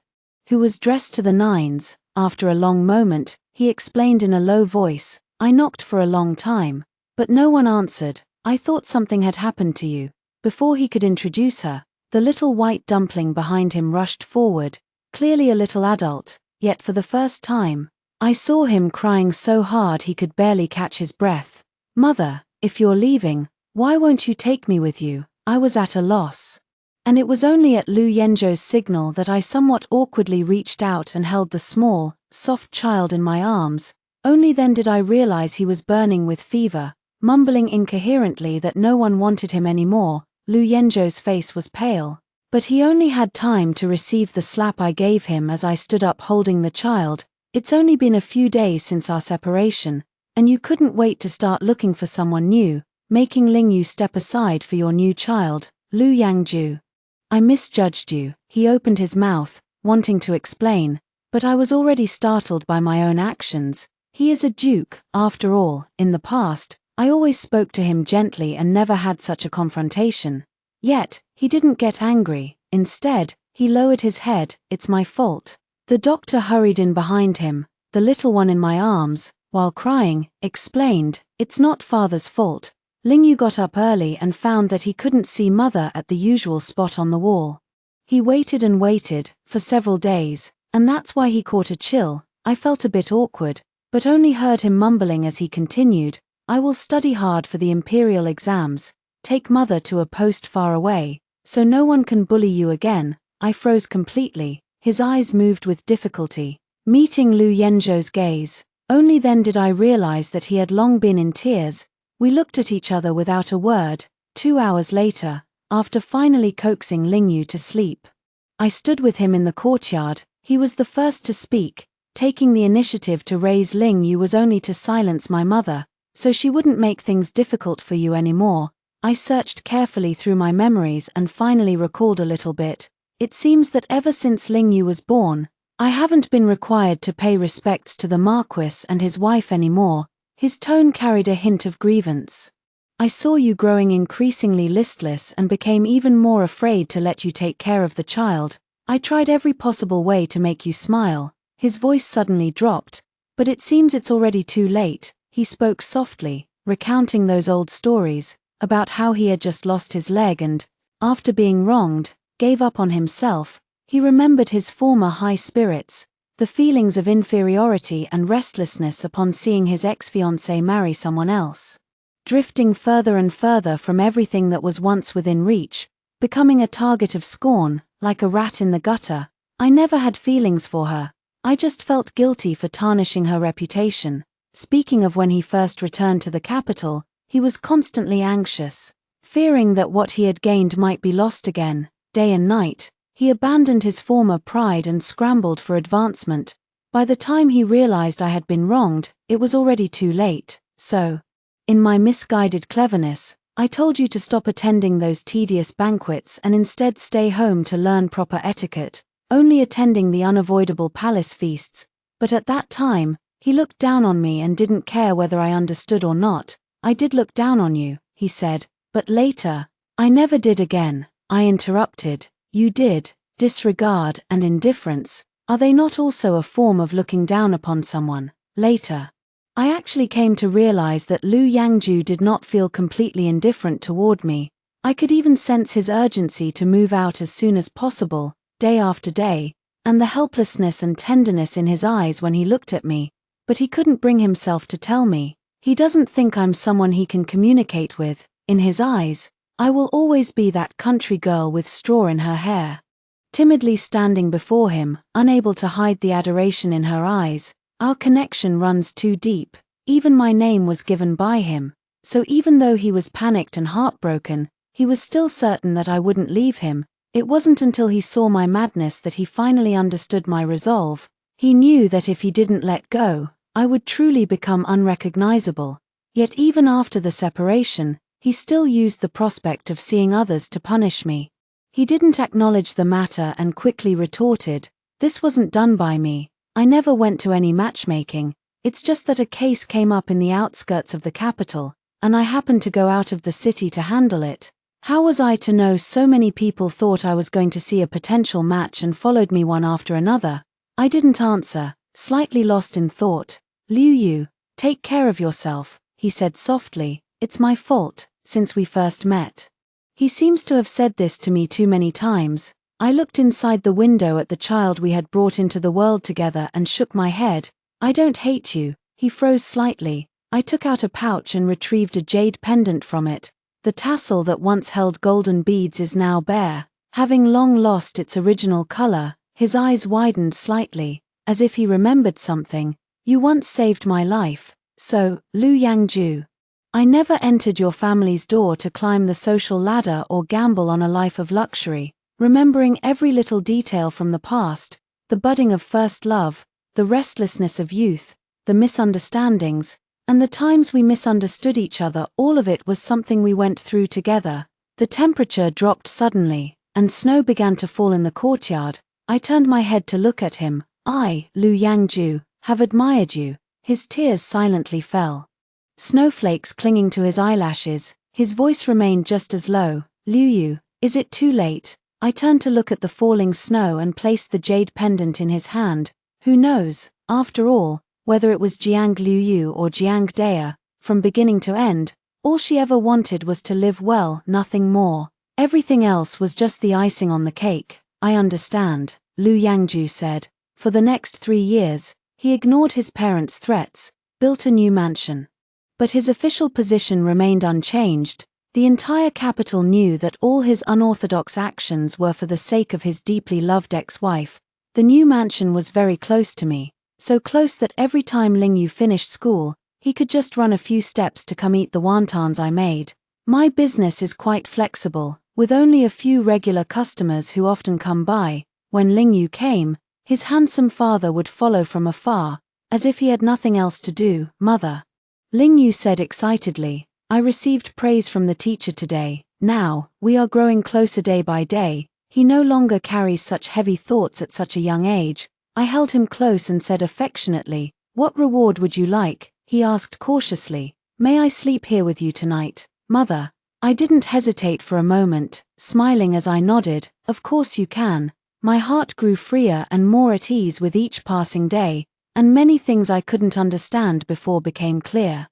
who was dressed to the nines. After a long moment, he explained in a low voice, "I knocked for a long time, but no one answered. I thought something had happened to you." Before he could introduce her, the little white dumpling behind him rushed forward, clearly a little adult, yet for the first time, I saw him crying so hard he could barely catch his breath. "Mother, if you're leaving, why won't you take me with you?" I was at a loss. And it was only at Lu Yenzhou's signal that I somewhat awkwardly reached out and held the small, soft child in my arms. Only then did I realize he was burning with fever. mumbling incoherently that no one wanted him anymore. Lu Yenzhou's face was pale, but he only had time to receive the slap I gave him as I stood up holding the child. It's only been a few days since our separation, and you couldn't wait to start looking for someone new, making Lingyu step aside for your new child, Lu Yangju. I misjudged you. He opened his mouth, wanting to explain, but I was already startled by my own actions. He is a duke, after all. In the past, I always spoke to him gently and never had such a confrontation. Yet, he didn't get angry. Instead, he lowered his head. It's my fault. The doctor hurried in behind him, the little one in my arms, while crying, explained, it's not father's fault. Lingyu got up early and found that he couldn't see mother at the usual spot on the wall. He waited and waited, for several days, and that's why he caught a chill. I felt a bit awkward, but only heard him mumbling as he continued, I will study hard for the imperial exams, take mother to a post far away, so no one can bully you again. I froze completely, his eyes moved with difficulty, meeting Lu Yenzhou's gaze. Only then did I realize that he had long been in tears. We looked at each other without a word. 2 hours later, after finally coaxing Lingyu to sleep, I stood with him in the courtyard. He was the first to speak. Taking the initiative to raise Lingyu was only to silence my mother, so she wouldn't make things difficult for you anymore. I searched carefully through my memories and finally recalled a little bit. It seems that ever since Lingyu was born, I haven't been required to pay respects to the Marquis and his wife anymore. His tone carried a hint of grievance. I saw you growing increasingly listless and became even more afraid to let you take care of the child. I tried every possible way to make you smile. His voice suddenly dropped. But it seems it's already too late. He spoke softly, recounting those old stories, about how he had just lost his leg and, after being wronged, gave up on himself. He remembered his former high spirits, the feelings of inferiority and restlessness upon seeing his ex-fiancée marry someone else. Drifting further and further from everything that was once within reach, becoming a target of scorn, like a rat in the gutter. I never had feelings for her. I just felt guilty for tarnishing her reputation. Speaking of when he first returned to the capital, he was constantly anxious, fearing that what he had gained might be lost again. Day and night, he abandoned his former pride and scrambled for advancement. By the time he realized I had been wronged, it was already too late. So, in my misguided cleverness, I told you to stop attending those tedious banquets and instead stay home to learn proper etiquette, only attending the unavoidable palace feasts. But at that time, he looked down on me and didn't care whether I understood or not. I did look down on you, he said, but later, I never did again. I interrupted. You did. Disregard and indifference, are they not also a form of looking down upon someone? Later, I actually came to realize that Lu Yangju did not feel completely indifferent toward me. I could even sense his urgency to move out as soon as possible, day after day, and the helplessness and tenderness in his eyes when he looked at me, but he couldn't bring himself to tell me. He doesn't think I'm someone he can communicate with. In his eyes, I will always be that country girl with straw in her hair. Timidly standing before him, unable to hide the adoration in her eyes. Our connection runs too deep. Even my name was given by him, so even though he was panicked and heartbroken, he was still certain that I wouldn't leave him. It wasn't until he saw my madness that he finally understood my resolve. He knew that if he didn't let go, I would truly become unrecognizable. Yet even after the separation, he still used the prospect of seeing others to punish me. He didn't acknowledge the matter and quickly retorted, "This wasn't done by me. I never went to any matchmaking. It's just that a case came up in the outskirts of the capital, and I happened to go out of the city to handle it. How was I to know so many people thought I was going to see a potential match and followed me one after another?" I didn't answer, slightly lost in thought. "Liu Yu, take care of yourself," he said softly. "It's my fault, since we first met." He seems to have said this to me too many times. I looked inside the window at the child we had brought into the world together and shook my head. "I don't hate you." He froze slightly. I took out a pouch and retrieved a jade pendant from it. The tassel that once held golden beads is now bare, having long lost its original color. His eyes widened slightly, as if he remembered something. "You once saved my life. So, Lu Yangju, I never entered your family's door to climb the social ladder or gamble on a life of luxury, remembering every little detail from the past, the budding of first love, the restlessness of youth, the misunderstandings, and the times we misunderstood each other. All of it was something we went through together. The temperature dropped suddenly, and snow began to fall in the courtyard. I turned my head to look at him. I, Lu Yangju, have admired you. His tears silently fell. Snowflakes clinging to his eyelashes, his voice remained just as low. Liu Yu, is it too late? I turned to look at the falling snow and placed the jade pendant in his hand. Who knows, after all, whether it was Jiang Liu Yu or Jiang Dea, from beginning to end, all she ever wanted was to live well, nothing more. Everything else was just the icing on the cake. I understand, Lu Yangju said. For the next 3 years, he ignored his parents' threats, built a new mansion. But his official position remained unchanged. The entire capital knew that all his unorthodox actions were for the sake of his deeply loved ex-wife. The new mansion was very close to me, so close that every time Ling Yu finished school, he could just run a few steps to come eat the wontons I made. My business is quite flexible, with only a few regular customers who often come by. When Ling Yu came, his handsome father would follow from afar, as if he had nothing else to do. Mother, Ling Yu said excitedly, I received praise from the teacher today. Now, we are growing closer day by day. He no longer carries such heavy thoughts at such a young age. I held him close and said affectionately, what reward would you like? He asked cautiously. May I sleep here with you tonight, Mother? I didn't hesitate for a moment, smiling as I nodded. Of course you can. My heart grew freer and more at ease with each passing day, and many things I couldn't understand before became clear.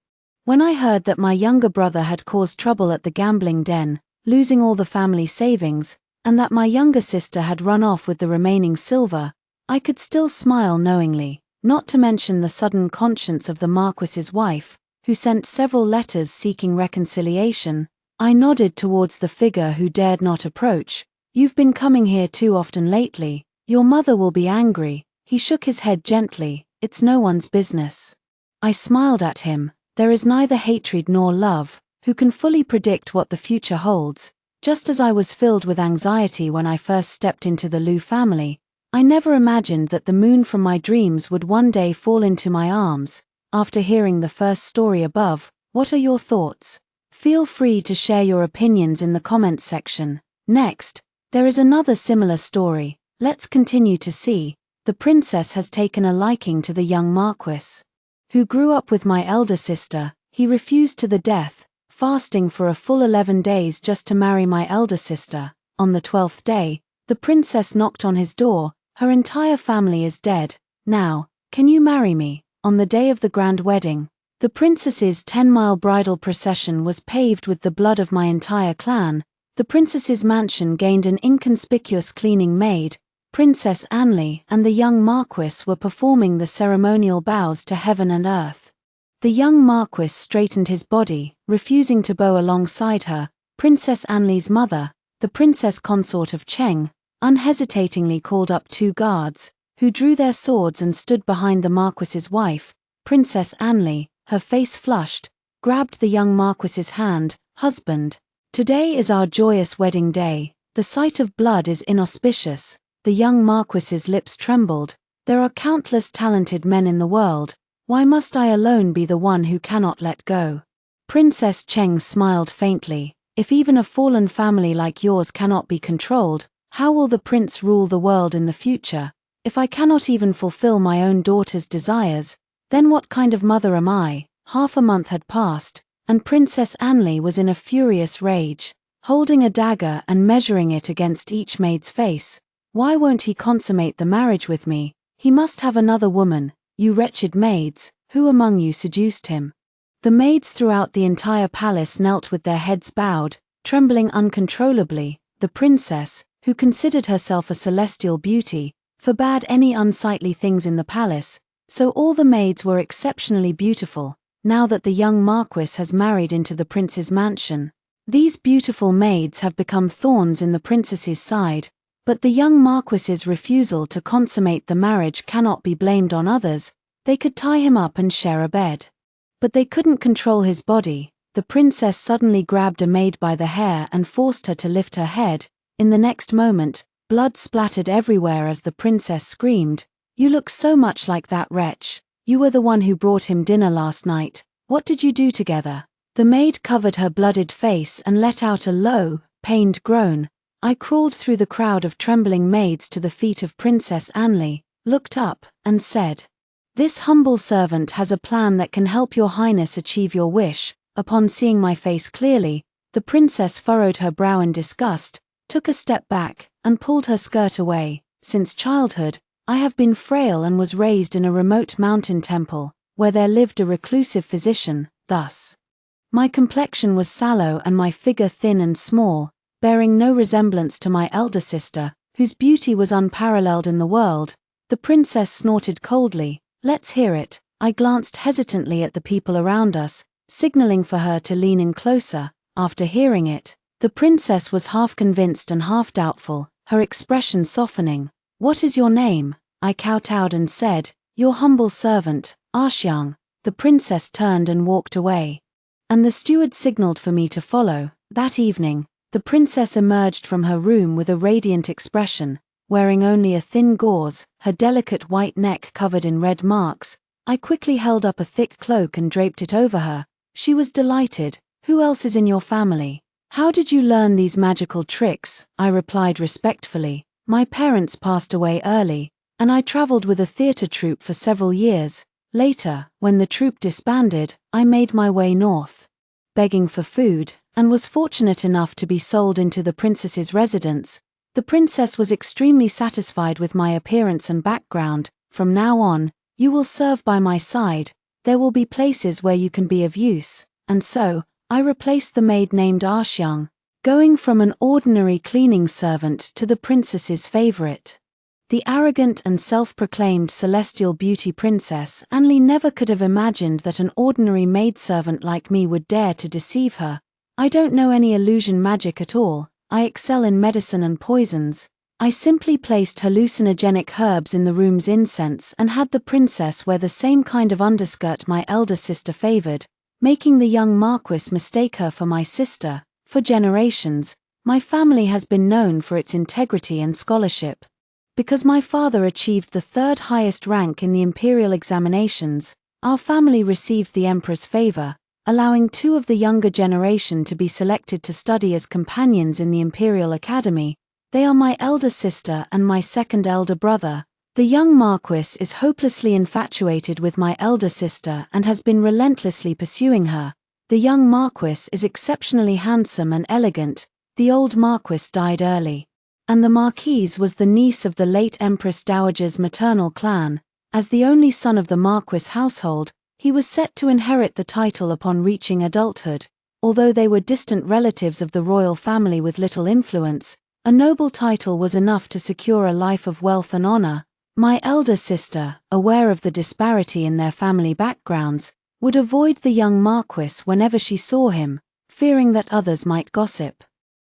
When I heard that my younger brother had caused trouble at the gambling den, losing all the family savings, and that my younger sister had run off with the remaining silver, I could still smile knowingly, not to mention the sudden conscience of the Marquis's wife, who sent several letters seeking reconciliation. I nodded towards the figure who dared not approach. You've been coming here too often lately. Your mother will be angry. He shook his head gently. It's no one's business. I smiled at him. There is neither hatred nor love. Who can fully predict what the future holds? Just as I was filled with anxiety when I first stepped into the Lu family, I never imagined that the moon from my dreams would one day fall into my arms. After hearing the first story above, what are your thoughts? Feel free to share your opinions in the comments section. Next, there is another similar story. Let's continue to see. The princess has taken a liking to the young Marquis, who grew up with my elder sister. He refused to the death, fasting for a full 11 days just to marry my elder sister. On the 12th day, the princess knocked on his door. Her entire family is dead. Now, can you marry me? On the day of the grand wedding, the princess's 10-mile bridal procession was paved with the blood of my entire clan. The princess's mansion gained an inconspicuous cleaning maid. Princess Anli and the young Marquis were performing the ceremonial bows to heaven and earth. The young Marquis straightened his body, refusing to bow alongside her. Princess Anli's mother, the princess consort of Cheng, unhesitatingly called up 2 guards, who drew their swords and stood behind the Marquis's wife. Princess Anli, her face flushed, grabbed the young Marquis's hand. Husband, today is our joyous wedding day. The sight of blood is inauspicious. The young Marquis's lips trembled. There are countless talented men in the world. Why must I alone be the one who cannot let go? Princess Cheng smiled faintly. If even a fallen family like yours cannot be controlled, how will the prince rule the world in the future? If I cannot even fulfill my own daughter's desires, then what kind of mother am I? Half a month had passed, and Princess Anli was in a furious rage, holding a dagger and measuring it against each maid's face. Why won't he consummate the marriage with me? He must have another woman. You wretched maids, who among you seduced him? The maids throughout the entire palace knelt with their heads bowed, trembling uncontrollably. The princess, who considered herself a celestial beauty, forbade any unsightly things in the palace, so all the maids were exceptionally beautiful. Now that the young Marquis has married into the prince's mansion, these beautiful maids have become thorns in the princess's side. But the young Marquis's refusal to consummate the marriage cannot be blamed on others. They could tie him up and share a bed, but they couldn't control his body. The the princess suddenly grabbed a maid by the hair and forced her to lift her head. In the next moment, blood splattered everywhere as the princess screamed, "You look so much like that wretch. You were the one who brought him dinner last night. What did you do together?" The maid covered her blooded face and let out a low, pained groan. I crawled through the crowd of trembling maids to the feet of Princess Anli, looked up, and said, "This humble servant has a plan that can help your highness achieve your wish." Upon seeing my face clearly, the princess furrowed her brow in disgust, took a step back, and pulled her skirt away. Since childhood, I have been frail and was raised in a remote mountain temple, where there lived a reclusive physician. Thus, my complexion was sallow and my figure thin and small, bearing no resemblance to my elder sister, whose beauty was unparalleled in the world. The princess snorted coldly. "Let's hear it." I glanced hesitantly at the people around us, signaling for her to lean in closer. After hearing it, the princess was half convinced and half doubtful, her expression softening. "What is your name?" I kowtowed and said, "Your humble servant, Arshyang." The princess turned and walked away, and the steward signaled for me to follow. That evening, the princess emerged from her room with a radiant expression, wearing only a thin gauze, her delicate white neck covered in red marks. I quickly held up a thick cloak and draped it over her. She was delighted. "Who else is in your family? How did you learn these magical tricks?" I replied respectfully. "My parents passed away early, and I traveled with a theater troupe for several years. Later, when the troupe disbanded, I made my way north, begging for food, and was fortunate enough to be sold into the princess's residence." The princess was extremely satisfied with my appearance and background. "From now on, you will serve by my side. There will be places where you can be of use." And so, I replaced the maid named Arshyang, going from an ordinary cleaning servant to the princess's favorite. The arrogant and self-proclaimed celestial beauty princess Anli never could have imagined that an ordinary maidservant like me would dare to deceive her. I don't know any illusion magic at all. I excel in medicine and poisons. I simply placed hallucinogenic herbs in the room's incense and had the princess wear the same kind of underskirt my elder sister favored, making the young marquis mistake her for my sister. For generations, my family has been known for its integrity and scholarship. Because my father achieved the third highest rank in the imperial examinations, our family received the emperor's favor, allowing 2 of the younger generation to be selected to study as companions in the Imperial Academy. They are my elder sister and my second elder brother. The young marquis is hopelessly infatuated with my elder sister and has been relentlessly pursuing her. The young marquis is exceptionally handsome and elegant. The old marquis died early, and the marquise was the niece of the late Empress Dowager's maternal clan. As the only son of the marquis household, he was set to inherit the title upon reaching adulthood. Although they were distant relatives of the royal family with little influence, a noble title was enough to secure a life of wealth and honor. My elder sister, aware of the disparity in their family backgrounds, would avoid the young marquis whenever she saw him, fearing that others might gossip.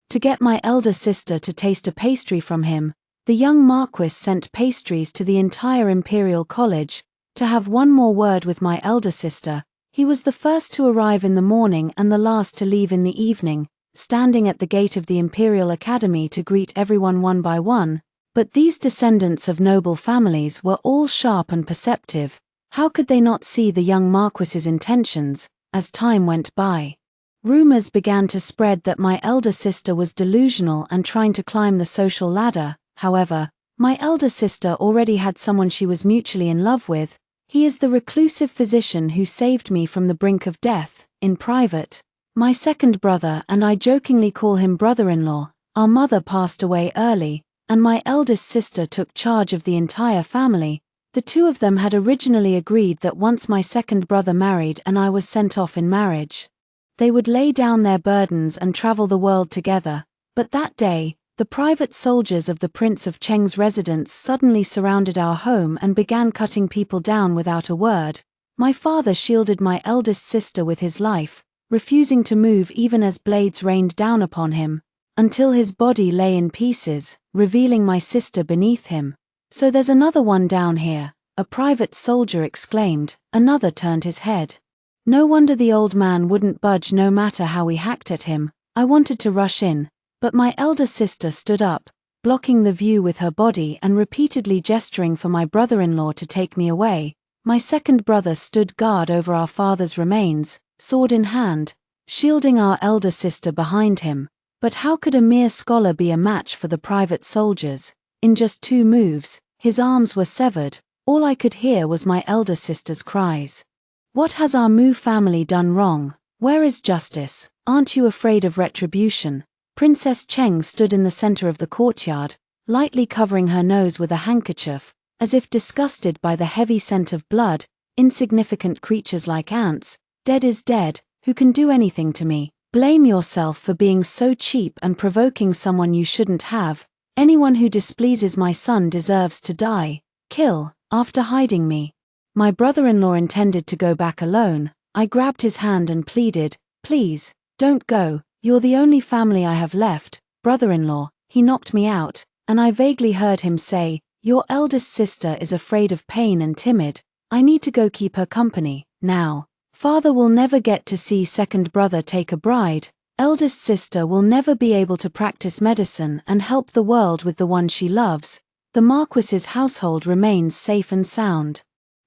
To get my elder sister to taste a pastry from him, the young marquis sent pastries to the entire imperial college. To have one more word with my elder sister, he was the first to arrive in the morning and the last to leave in the evening, standing at the gate of the Imperial Academy to greet everyone one by one. But these descendants of noble families were all sharp and perceptive. How could they not see the young marquis's intentions? As time went by, rumors began to spread that my elder sister was delusional and trying to climb the social ladder. However, my elder sister already had someone she was mutually in love with. He is the reclusive physician who saved me from the brink of death. In private, my second brother and I jokingly call him brother-in-law. Our mother passed away early, and my eldest sister took charge of the entire family. The 2 of them had originally agreed that once my second brother married and I was sent off in marriage, they would lay down their burdens and travel the world together. But that day, the private soldiers of the Prince of Cheng's residence suddenly surrounded our home and began cutting people down without a word. My father shielded my eldest sister with his life, refusing to move even as blades rained down upon him, until his body lay in pieces, revealing my sister beneath him. "So there's another one down here," a private soldier exclaimed. Another turned his head. No wonder the old man wouldn't budge no matter how we hacked at him. I wanted to rush in, but my elder sister stood up, blocking the view with her body and repeatedly gesturing for my brother-in-law to take me away. My second brother stood guard over our father's remains, sword in hand, shielding our elder sister behind him. But how could a mere scholar be a match for the private soldiers? In just 2 moves, his arms were severed. All I could hear was my elder sister's cries. What has our Mu family done wrong? Where is justice? Aren't you afraid of retribution? Princess Cheng stood in the center of the courtyard, lightly covering her nose with a handkerchief, as if disgusted by the heavy scent of blood. Insignificant creatures like ants, dead is dead, who can do anything to me? Blame yourself for being so cheap and provoking someone you shouldn't have. Anyone who displeases my son deserves to die. Kill, after hiding me. My brother-in-law intended to go back alone. I grabbed his hand and pleaded, please, don't go, you're the only family I have left. Brother-in-law, he knocked me out, and I vaguely heard him say, your eldest sister is afraid of pain and timid. I need to go keep her company, now. Father will never get to see second brother take a bride. Eldest sister will never be able to practice medicine and help the world with the one she loves. The Marquis's household remains safe and sound.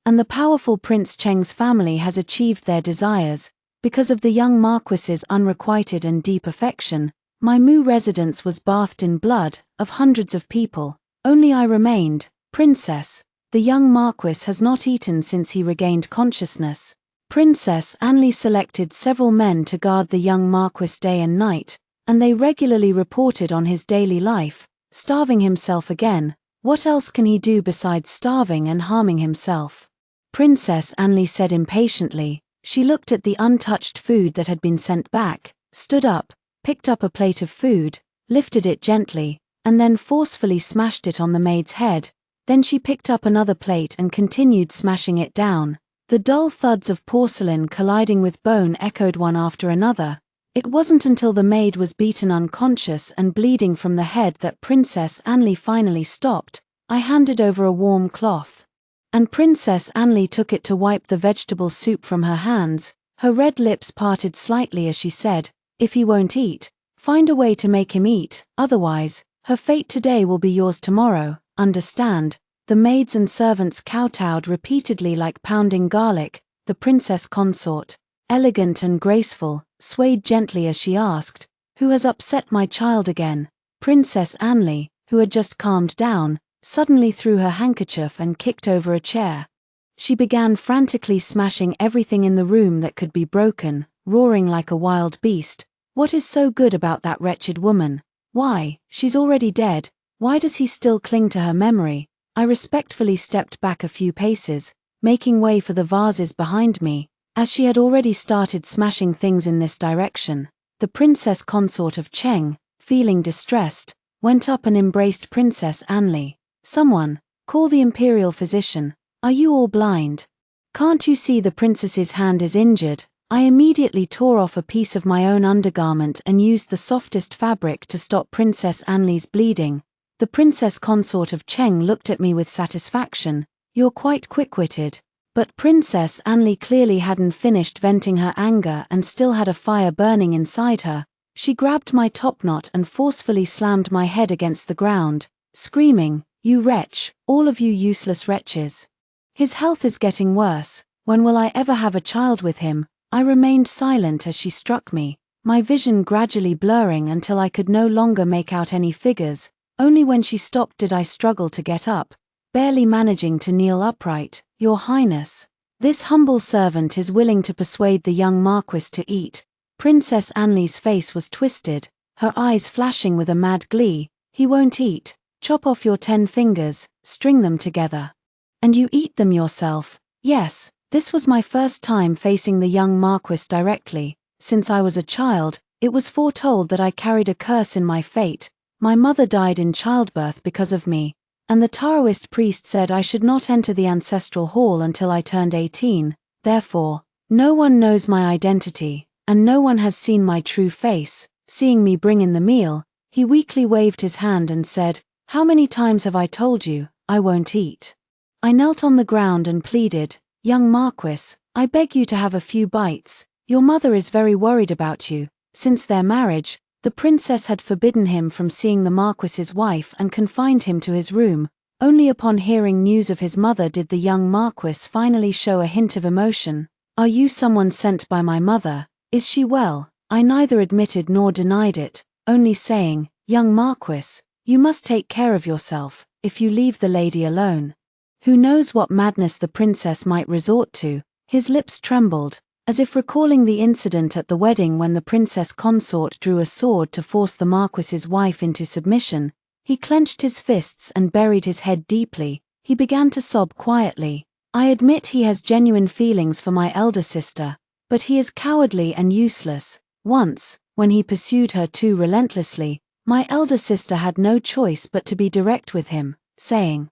And the powerful Prince Cheng's family has achieved their desires. Because of the young Marquis's unrequited and deep affection, my Mu residence was bathed in blood of hundreds of people. Only I remained, Princess. The young Marquis has not eaten since he regained consciousness. Princess Anli selected several men to guard the young Marquis day and night, and they regularly reported on his daily life, starving himself again. What else can he do besides starving and harming himself? Princess Anli said impatiently. She looked at the untouched food that had been sent back, stood up, picked up a plate of food, lifted it gently, and then forcefully smashed it on the maid's head. Then she picked up another plate and continued smashing it down. The dull thuds of porcelain colliding with bone echoed one after another. It wasn't until the maid was beaten unconscious and bleeding from the head that Princess Anli finally stopped. I handed over a warm cloth. And Princess Anli took it to wipe the vegetable soup from her hands. Her red lips parted slightly as she said, if he won't eat, find a way to make him eat, otherwise, her fate today will be yours tomorrow, understand? The maids and servants kowtowed repeatedly like pounding garlic. The princess consort, elegant and graceful, swayed gently as she asked, who has upset my child again? Princess Anli, who had just calmed down, suddenly threw her handkerchief and kicked over a chair. She began frantically smashing everything in the room that could be broken, roaring like a wild beast. What is so good about that wretched woman? Why, she's already dead. Why does he still cling to her memory? I respectfully stepped back a few paces, making way for the vases behind me, as she had already started smashing things in this direction. The princess consort of Cheng, feeling distressed, went up and embraced Princess Anli. Someone, call the imperial physician. Are you all blind? Can't you see the princess's hand is injured? I immediately tore off a piece of my own undergarment and used the softest fabric to stop Princess Anli's bleeding. The princess consort of Cheng looked at me with satisfaction. You're quite quick-witted. But Princess Anli clearly hadn't finished venting her anger and still had a fire burning inside her. She grabbed my topknot and forcefully slammed my head against the ground, screaming, "You wretch, all of you useless wretches. His health is getting worse. When will I ever have a child with him?" I remained silent as she struck me, my vision gradually blurring until I could no longer make out any figures. Only when she stopped did I struggle to get up, barely managing to kneel upright. "Your Highness, this humble servant is willing to persuade the young Marquis to eat." Princess Anli's face was twisted, her eyes flashing with a mad glee. "He won't eat. Chop off your 10 fingers, string them together. And you eat them yourself." Yes, this was my first time facing the young Marquis directly. Since I was a child, it was foretold that I carried a curse in my fate. My mother died in childbirth because of me, and the Taoist priest said I should not enter the ancestral hall until I turned 18. Therefore, no one knows my identity, and no one has seen my true face. Seeing me bring in the meal, he weakly waved his hand and said, "How many times have I told you, I won't eat?" I knelt on the ground and pleaded, "Young Marquis, I beg you to have a few bites. Your mother is very worried about you." Since their marriage, the princess had forbidden him from seeing the Marquis's wife and confined him to his room. Only upon hearing news of his mother did the young Marquis finally show a hint of emotion. "Are you someone sent by my mother? Is she well?" I neither admitted nor denied it, only saying, "Young Marquis, you must take care of yourself. If you leave the lady alone, who knows what madness the princess might resort to." His lips trembled, as if recalling the incident at the wedding when the princess consort drew a sword to force the Marquis's wife into submission. He clenched his fists and buried his head deeply. He began to sob quietly. "I admit he has genuine feelings for my elder sister, but he is cowardly and useless. Once, when he pursued her too relentlessly, my elder sister had no choice but to be direct with him, saying,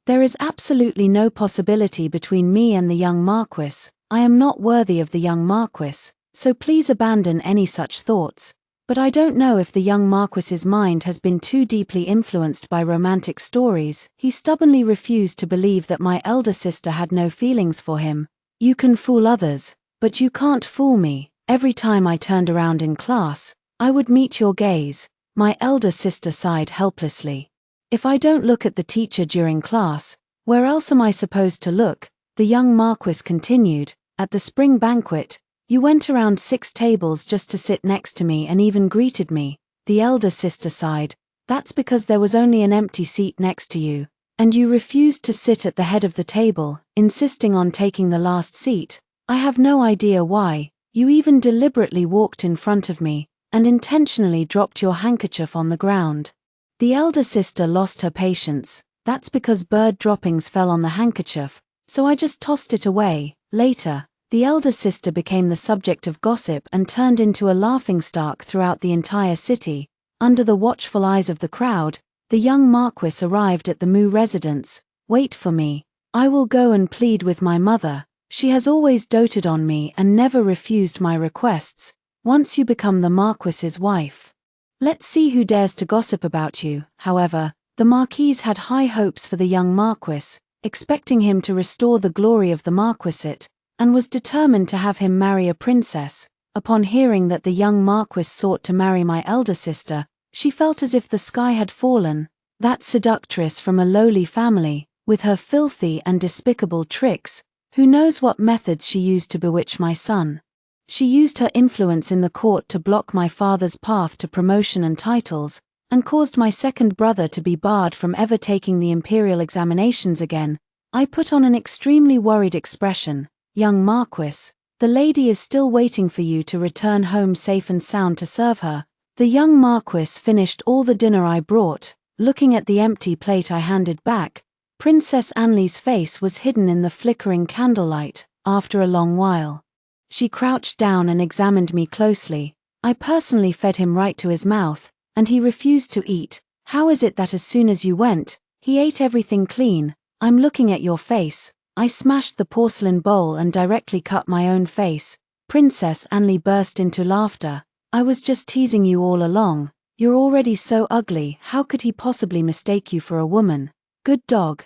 'There is absolutely no possibility between me and the young Marquis. I am not worthy of the young Marquis, so please abandon any such thoughts.' But I don't know if the young Marquis's mind has been too deeply influenced by romantic stories. He stubbornly refused to believe that my elder sister had no feelings for him. 'You can fool others, but you can't fool me.' Every time I turned around in class, I would meet your gaze." My elder sister sighed helplessly. "If I don't look at the teacher during class, where else am I supposed to look?" The young Marquis continued. "At the spring banquet, you went around 6 tables just to sit next to me and even greeted me." The elder sister sighed. "That's because there was only an empty seat next to you, and you refused to sit at the head of the table, insisting on taking the last seat. I have no idea why. You even deliberately walked in front of me, and intentionally dropped your handkerchief on the ground." The elder sister lost her patience. "That's because bird droppings fell on the handkerchief, so I just tossed it away." Later, the elder sister became the subject of gossip and turned into a laughingstock throughout the entire city. Under the watchful eyes of the crowd, the young Marquis arrived at the Mu residence. "Wait for me. I will go and plead with my mother. She has always doted on me and never refused my requests. Once you become the Marquis's wife, let's see who dares to gossip about you." However, the Marquise had high hopes for the young Marquis, expecting him to restore the glory of the Marquisate, and was determined to have him marry a princess. Upon hearing that the young Marquis sought to marry my elder sister, she felt as if the sky had fallen. That seductress from a lowly family, with her filthy and despicable tricks, who knows what methods she used to bewitch my son? She used her influence in the court to block my father's path to promotion and titles, and caused my second brother to be barred from ever taking the imperial examinations again. I put on an extremely worried expression. "Young Marquis, the lady is still waiting for you to return home safe and sound to serve her." The young Marquis finished all the dinner I brought. Looking at the empty plate I handed back, Princess Anli's face was hidden in the flickering candlelight. After a long while, she crouched down and examined me closely. I personally fed him right to his mouth, and he refused to eat. "How is it that as soon as you went, he ate everything clean?" "I'm looking at your face." I smashed the porcelain bowl and directly cut my own face. Princess Anli burst into laughter. "I was just teasing you all along. You're already so ugly, how could he possibly mistake you for a woman?" Good dog,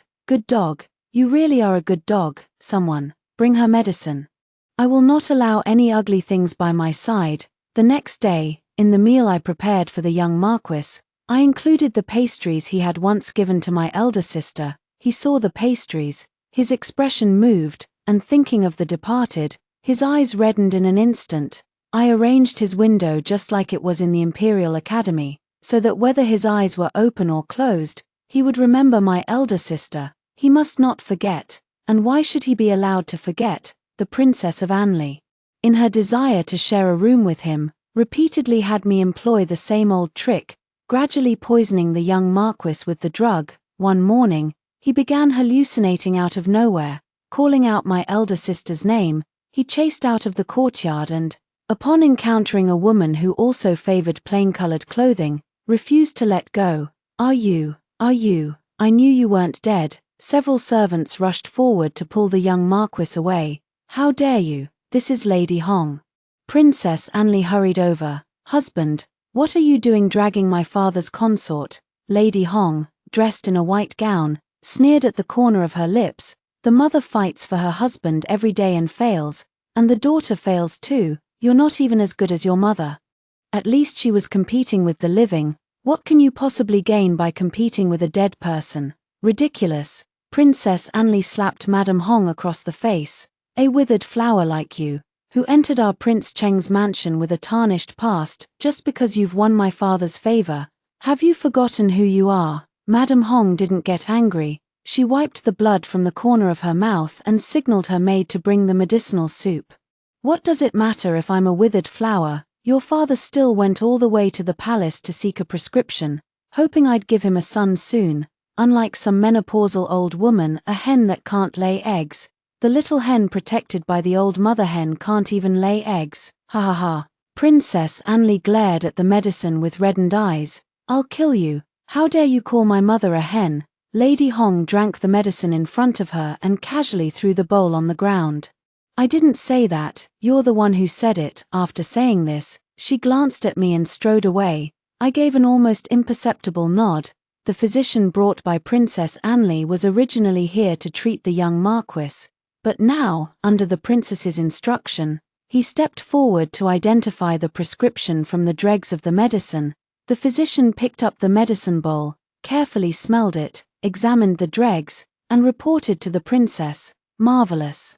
you really are a good dog. Someone, bring her medicine. I will not allow any ugly things by my side. The next day, in the meal I prepared for the young Marquis, I included the pastries he had once given to my elder sister. He saw the pastries, his expression moved, and thinking of the departed, his eyes reddened in an instant. I arranged his window just like it was in the Imperial Academy, so that whether his eyes were open or closed, he would remember my elder sister. He must not forget. And why should he be allowed to forget? The Princess of Anli, in her desire to share a room with him, repeatedly had me employ the same old trick, gradually poisoning the young Marquis with the drug. One morning, he began hallucinating out of nowhere, calling out my elder sister's name. He chased out of the courtyard and, upon encountering a woman who also favored plain-colored clothing, refused to let go. Are you? I knew you weren't dead." Several servants rushed forward to pull the young Marquis away. "How dare you? This is Lady Hong." Princess Anli hurried over. "Husband, what are you doing dragging my father's consort?" Lady Hong, dressed in a white gown, sneered at the corner of her lips. The mother fights for her husband every day and fails, and the daughter fails too. You're not even as good as your mother. At least she was competing with the living. What can you possibly gain by competing with a dead person? Ridiculous. Princess Anli slapped Madame Hong across the face. A withered flower like you, who entered our Prince Cheng's mansion with a tarnished past, just because you've won my father's favor. Have you forgotten who you are? Madame Hong didn't get angry. She wiped the blood from the corner of her mouth and signaled her maid to bring the medicinal soup. What does it matter if I'm a withered flower? Your father still went all the way to the palace to seek a prescription, hoping I'd give him a son soon. Unlike some menopausal old woman, a hen that can't lay eggs. The little hen protected by the old mother hen can't even lay eggs. Ha ha ha. Princess Anli glared at the medicine with reddened eyes. I'll kill you. How dare you call my mother a hen? Lady Hong drank the medicine in front of her and casually threw the bowl on the ground. I didn't say that, you're the one who said it. After saying this, she glanced at me and strode away. I gave an almost imperceptible nod. The physician brought by Princess Anli was originally here to treat the young Marquis, but now, under the princess's instruction, he stepped forward to identify the prescription from the dregs of the medicine. The physician picked up the medicine bowl, carefully smelled it, examined the dregs, and reported to the princess. Marvelous.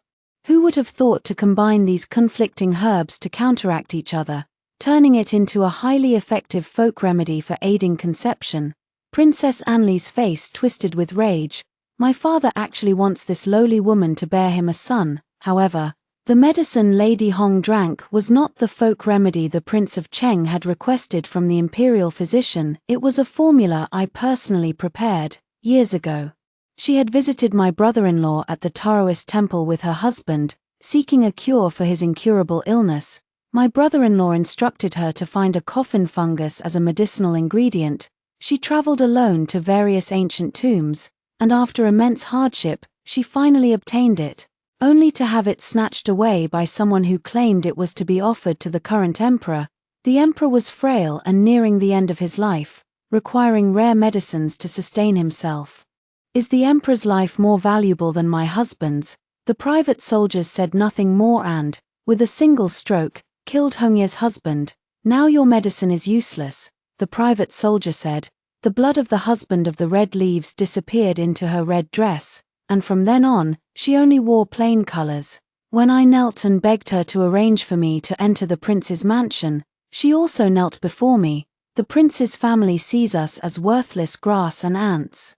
Who would have thought to combine these conflicting herbs to counteract each other, turning it into a highly effective folk remedy for aiding conception? Princess Anli's face twisted with rage. My father actually wants this lowly woman to bear him a son. However, the medicine Lady Hong drank was not the folk remedy the Prince of Cheng had requested from the imperial physician. It was a formula I personally prepared, years ago. She had visited my brother-in-law at the Taoist temple with her husband, seeking a cure for his incurable illness. My brother-in-law instructed her to find a coffin fungus as a medicinal ingredient. She traveled alone to various ancient tombs, and after immense hardship, she finally obtained it, only to have it snatched away by someone who claimed it was to be offered to the current emperor. The emperor was frail and nearing the end of his life, requiring rare medicines to sustain himself. Is the emperor's life more valuable than my husband's? The private soldiers said nothing more and, with a single stroke, killed Hongye's husband. Now your medicine is useless, the private soldier said. The blood of the husband of the red leaves disappeared into her red dress, and from then on, she only wore plain colors. When I knelt and begged her to arrange for me to enter the prince's mansion, she also knelt before me. The prince's family sees us as worthless grass and ants.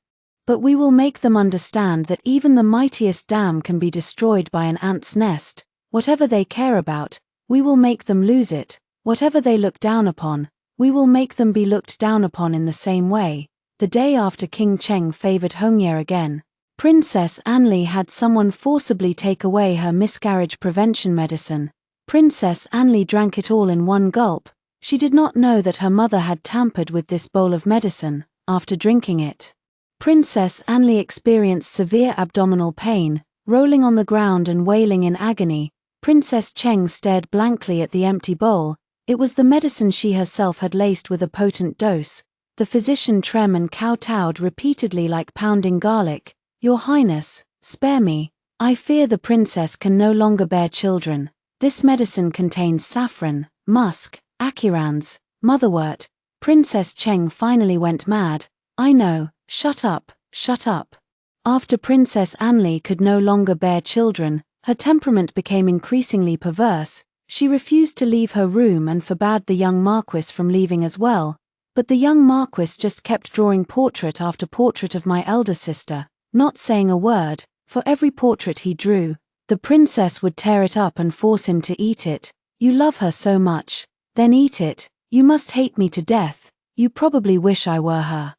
But we will make them understand that even the mightiest dam can be destroyed by an ant's nest. Whatever they care about, we will make them lose it. Whatever they look down upon, we will make them be looked down upon in the same way. The day after King Cheng favored Hongye again, Princess Anli had someone forcibly take away her miscarriage prevention medicine. Princess Anli drank it all in one gulp. She did not know that her mother had tampered with this bowl of medicine. After drinking it, Princess Anli experienced severe abdominal pain, rolling on the ground and wailing in agony. Princess Cheng stared blankly at the empty bowl. It was the medicine she herself had laced with a potent dose. The physician Trem and kowtowed repeatedly like pounding garlic. Your Highness, spare me. I fear the princess can no longer bear children. This medicine contains saffron, musk, acurans, motherwort. Princess Cheng finally went mad. I know. Shut up, shut up. After Princess Anli could no longer bear children, her temperament became increasingly perverse. She refused to leave her room and forbade the young Marquis from leaving as well. But the young Marquis just kept drawing portrait after portrait of my elder sister, not saying a word. For every portrait he drew, the princess would tear it up and force him to eat it. You love her so much, then eat it. You must hate me to death. You probably wish I were her.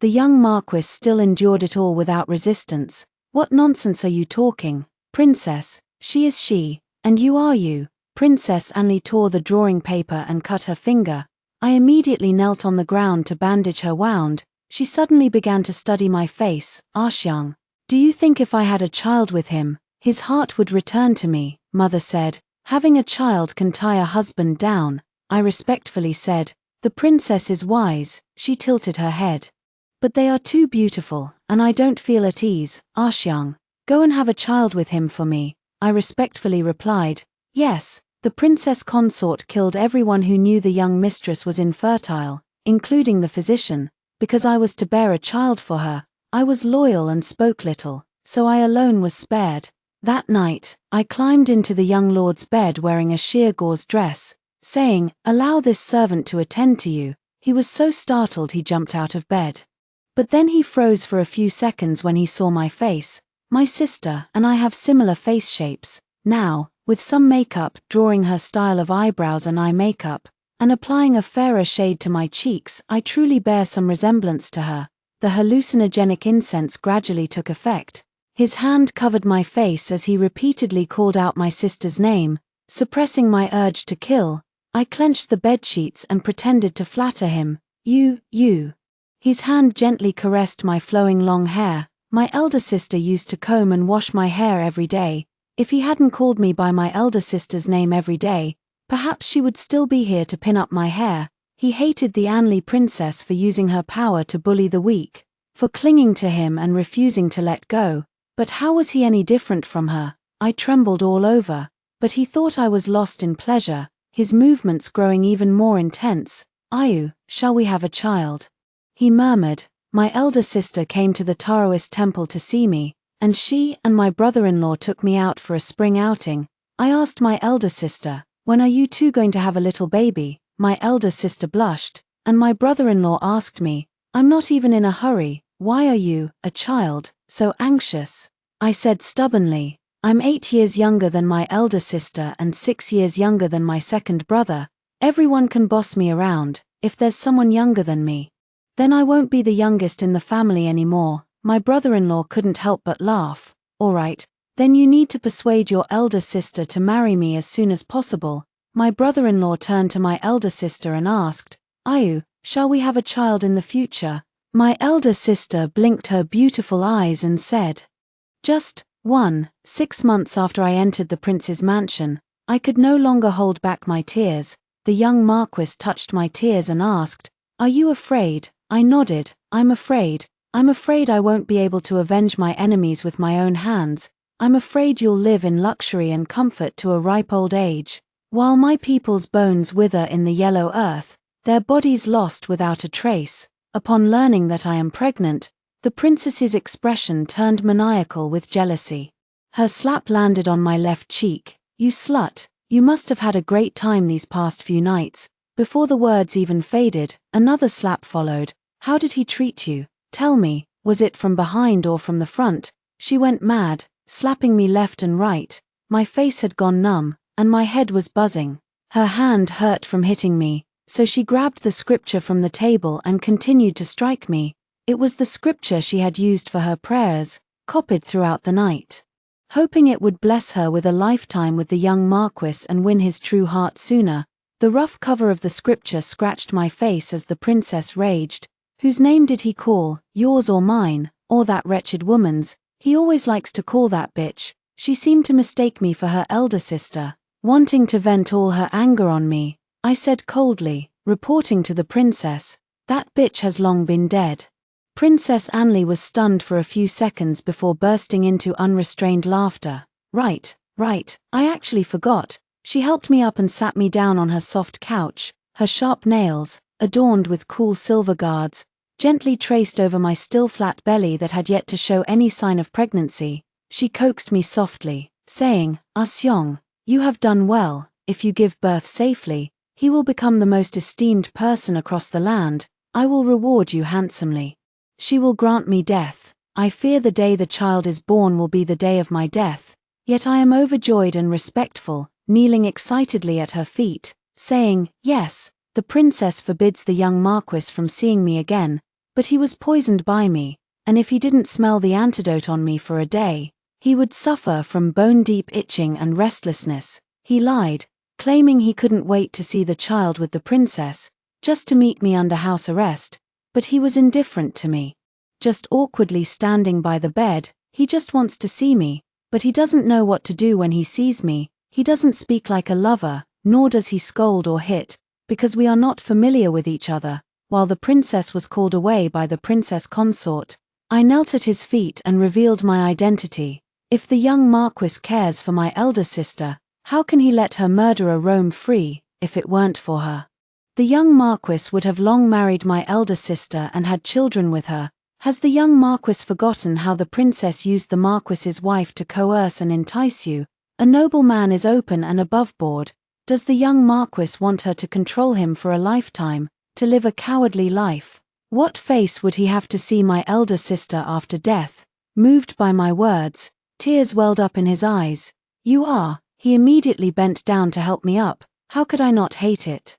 The young Marquis still endured it all without resistance. What nonsense are you talking, princess? She is she, and you are you. Princess Anli tore the drawing paper and cut her finger. I immediately knelt on the ground to bandage her wound. She suddenly began to study my face. Xiang, do you think if I had a child with him, his heart would return to me? Mother said. Having a child can tie a husband down. I respectfully said. The princess is wise. She tilted her head. But they are too beautiful, and I don't feel at ease. Xiang, Go and have a child with him for me. I respectfully replied, yes. The princess consort killed everyone who knew the young mistress was infertile, including the physician, because I was to bear a child for her. I was loyal and spoke little, so I alone was spared. That night, I climbed into the young lord's bed wearing a sheer gauze dress, saying, allow this servant to attend to you. He was so startled he jumped out of bed. But then he froze for a few seconds when he saw my face. My sister and I have similar face shapes. Now, with some makeup, drawing her style of eyebrows and eye makeup, and applying a fairer shade to my cheeks, I truly bear some resemblance to her. The hallucinogenic incense gradually took effect. His hand covered my face as he repeatedly called out my sister's name, suppressing my urge to kill. I clenched the bedsheets and pretended to flatter him. You. His hand gently caressed my flowing long hair. My elder sister used to comb and wash my hair every day. If he hadn't called me by my elder sister's name every day, perhaps she would still be here to pin up my hair. He hated the Anli princess for using her power to bully the weak, for clinging to him and refusing to let go. But how was he any different from her? I trembled all over, but he thought I was lost in pleasure, his movements growing even more intense. Ayu, shall we have a child? He murmured. My elder sister came to the Taoist temple to see me, and she and my brother-in-law took me out for a spring outing. I asked my elder sister, when are you two going to have a little baby? My elder sister blushed, and my brother-in-law asked me, I'm not even in a hurry, why are you, a child, so anxious? I said stubbornly, I'm 8 years younger than my elder sister and 6 years younger than my second brother. Everyone can boss me around, if there's someone younger than me. Then I won't be the youngest in the family anymore. My brother-in-law couldn't help but laugh. All right, then you need to persuade your elder sister to marry me as soon as possible. My brother-in-law turned to my elder sister and asked, Ayu, shall we have a child in the future? My elder sister blinked her beautiful eyes and said, just one. 6 months after I entered the prince's mansion, I could no longer hold back my tears. The young marquis touched my tears and asked, are you afraid? I nodded, I'm afraid. I'm afraid I won't be able to avenge my enemies with my own hands. I'm afraid you'll live in luxury and comfort to a ripe old age, while my people's bones wither in the yellow earth, their bodies lost without a trace. Upon learning that I am pregnant, the princess's expression turned maniacal with jealousy. Her slap landed on my left cheek. You slut, you must have had a great time these past few nights. Before the words even faded, another slap followed. How did he treat you? Tell me, was it from behind or from the front? She went mad, slapping me left and right. My face had gone numb, and my head was buzzing. Her hand hurt from hitting me, so she grabbed the scripture from the table and continued to strike me. It was the scripture she had used for her prayers, copied throughout the night. Hoping it would bless her with a lifetime with the young marquis and win his true heart sooner, the rough cover of the scripture scratched my face as the princess raged. Whose name did he call, yours or mine, or that wretched woman's? He always likes to call that bitch. She seemed to mistake me for her elder sister, wanting to vent all her anger on me. I said coldly, reporting to the princess, that bitch has long been dead. Princess Anli was stunned for a few seconds before bursting into unrestrained laughter. Right, I actually forgot. She helped me up and sat me down on her soft couch, her sharp nails, adorned with cool silver guards, gently traced over my still flat belly that had yet to show any sign of pregnancy. She coaxed me softly, saying, Seong, you have done well. If you give birth safely, he will become the most esteemed person across the land. I will reward you handsomely. She will grant me death. I fear the day the child is born will be the day of my death. Yet I am overjoyed and respectful, kneeling excitedly at her feet, saying, yes. The princess forbids the young marquis from seeing me again, but he was poisoned by me, and if he didn't smell the antidote on me for a day, he would suffer from bone-deep itching and restlessness. He lied, claiming he couldn't wait to see the child with the princess, just to meet me under house arrest, but he was indifferent to me. Just awkwardly standing by the bed, he just wants to see me, but he doesn't know what to do when he sees me. He doesn't speak like a lover, nor does he scold or hit, because we are not familiar with each other. While the princess was called away by the princess consort, I knelt at his feet and revealed my identity. If the young Marquis cares for my elder sister, how can he let her murderer roam free, if it weren't for her? The young Marquis would have long married my elder sister and had children with her. Has the young Marquis forgotten how the princess used the Marquis's wife to coerce and entice you? A noble man is open and above board. Does the young Marquis want her to control him for a lifetime, to live a cowardly life? What face would he have to see my elder sister after death? Moved by my words, tears welled up in his eyes. You are. He immediately bent down to help me up. How could I not hate it?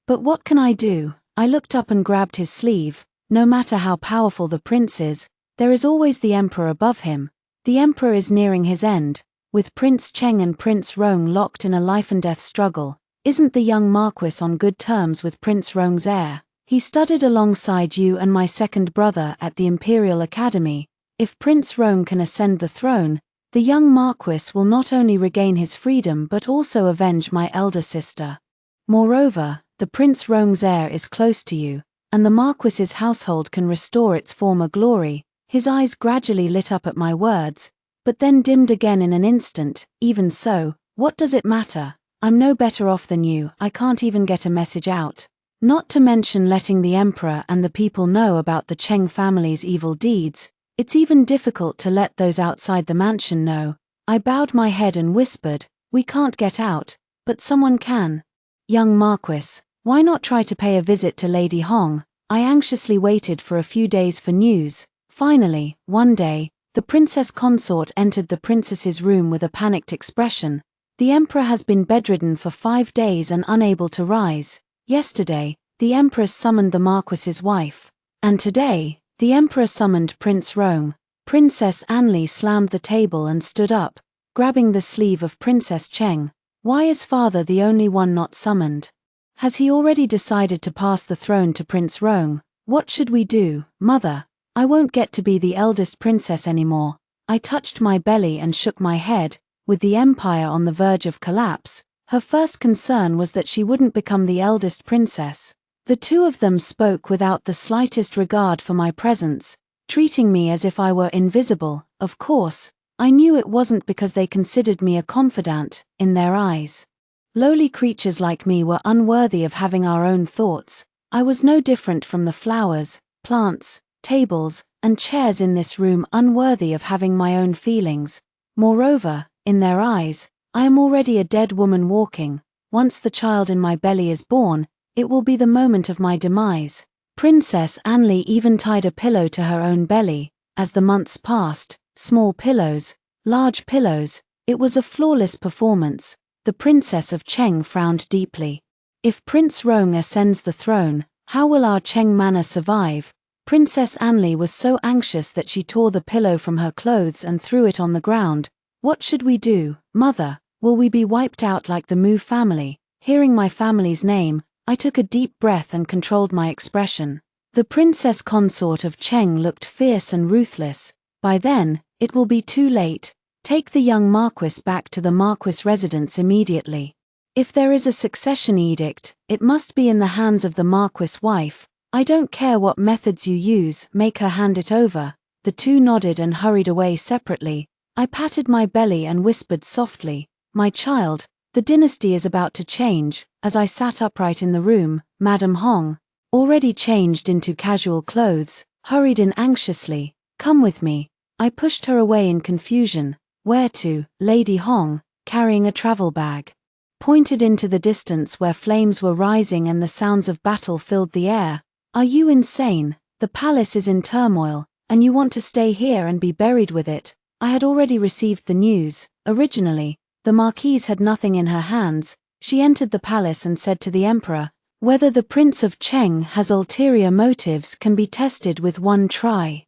But what can I do? I looked up and grabbed his sleeve. No matter how powerful the prince is, there is always the emperor above him. The emperor is nearing his end, with Prince Cheng and Prince Rong locked in a life-and-death struggle. Isn't the young Marquis on good terms with Prince Rong's heir? He studied alongside you and my second brother at the Imperial Academy. If Prince Rong can ascend the throne, the young Marquis will not only regain his freedom but also avenge my elder sister. Moreover, the Prince Rong's heir is close to you, and the Marquis's household can restore its former glory. His eyes gradually lit up at my words, but then dimmed again in an instant. Even so, what does it matter? I'm no better off than you. I can't even get a message out. Not to mention letting the emperor and the people know about the Cheng family's evil deeds. It's even difficult to let those outside the mansion know. I bowed my head and whispered, we can't get out, but someone can. Young Marquis, why not try to pay a visit to Lady Hong? I anxiously waited for a few days for news. Finally, one day, the princess consort entered the princess's room with a panicked expression. The emperor has been bedridden for 5 days and unable to rise. Yesterday, the empress summoned the Marquis's wife. And today, the emperor summoned Prince Rong. Princess Anli slammed the table and stood up, grabbing the sleeve of Princess Cheng. Why is father the only one not summoned? Has he already decided to pass the throne to Prince Rong? What should we do, mother? I won't get to be the eldest princess anymore. I touched my belly and shook my head. With the empire on the verge of collapse, her first concern was that she wouldn't become the eldest princess. The two of them spoke without the slightest regard for my presence, treating me as if I were invisible. Of course, I knew it wasn't because they considered me a confidant. In their eyes, lowly creatures like me were unworthy of having our own thoughts. I was no different from the flowers, plants, tables, and chairs in this room, unworthy of having my own feelings. Moreover, in their eyes, I am already a dead woman walking. Once the child in my belly is born, it will be the moment of my demise. Princess Anli even tied a pillow to her own belly. As the months passed, small pillows, large pillows, it was a flawless performance. The Princess of Cheng frowned deeply. If Prince Rong ascends the throne, how will our Cheng manor survive? Princess Anli was so anxious that she tore the pillow from her clothes and threw it on the ground. What should we do, mother? Will we be wiped out like the Mu family? Hearing my family's name, I took a deep breath and controlled my expression. The princess consort of Cheng looked fierce and ruthless. By then, it will be too late. Take the young Marquis back to the Marquis residence immediately. If there is a succession edict, it must be in the hands of the Marquis wife. I don't care what methods you use, make her hand it over. The two nodded and hurried away separately. I patted my belly and whispered softly, my child, the dynasty is about to change. As I sat upright in the room, Madame Hong, already changed into casual clothes, hurried in anxiously. Come with me. I pushed her away in confusion. Where to? Lady Hong, carrying a travel bag, pointed into the distance where flames were rising and the sounds of battle filled the air. Are you insane? The palace is in turmoil, and you want to stay here and be buried with it? I had already received the news. Originally, the Marquise had nothing in her hands. She entered the palace and said to the Emperor, whether the Prince of Cheng has ulterior motives can be tested with one try.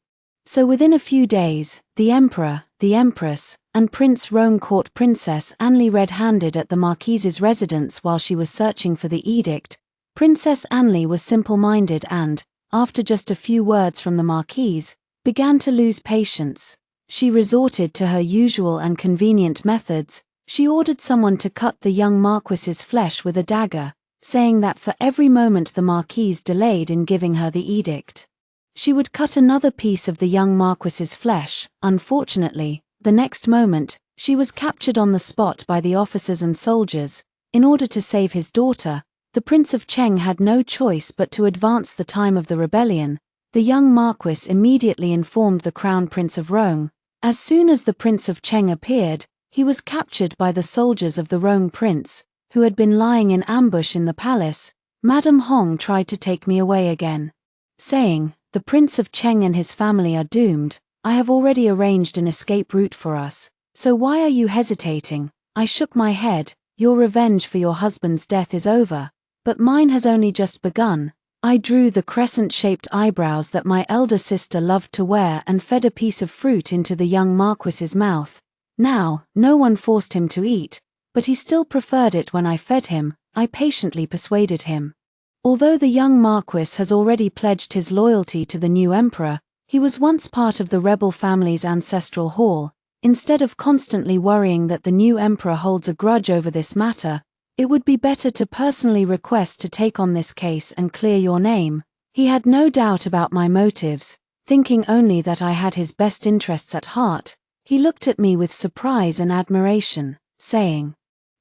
So within a few days, the Emperor, the Empress, and Prince Rong caught Princess Anli red-handed at the Marquise's residence while she was searching for the edict. Princess Anli was simple-minded and, after just a few words from the Marquise, began to lose patience. She resorted to her usual and convenient methods. She ordered someone to cut the young Marquis's flesh with a dagger, saying that for every moment the Marquise delayed in giving her the edict, she would cut another piece of the young Marquis's flesh. Unfortunately, The next moment, she was captured on the spot by the officers and soldiers. In order to save his daughter, the Prince of Cheng had no choice but to advance the time of the rebellion. The young Marquis immediately informed the Crown Prince of Rome. As soon as the Prince of Cheng appeared, he was captured by the soldiers of the Rome Prince, who had been lying in ambush in the palace. Madame Hong tried to take me away again, saying, "The Prince of Cheng and his family are doomed. I have already arranged an escape route for us, so why are you hesitating?" I shook my head. "Your revenge for your husband's death is over, but mine has only just begun." I drew the crescent-shaped eyebrows that my elder sister loved to wear and fed a piece of fruit into the young Marquis's mouth. Now, no one forced him to eat, but he still preferred it when I fed him. I patiently persuaded him. Although the young Marquis has already pledged his loyalty to the new emperor, he was once part of the rebel family's ancestral hall. Instead of constantly worrying that the new emperor holds a grudge over this matter, it would be better to personally request to take on this case and clear your name. He had no doubt about my motives, thinking only that I had his best interests at heart. He looked at me with surprise and admiration, saying,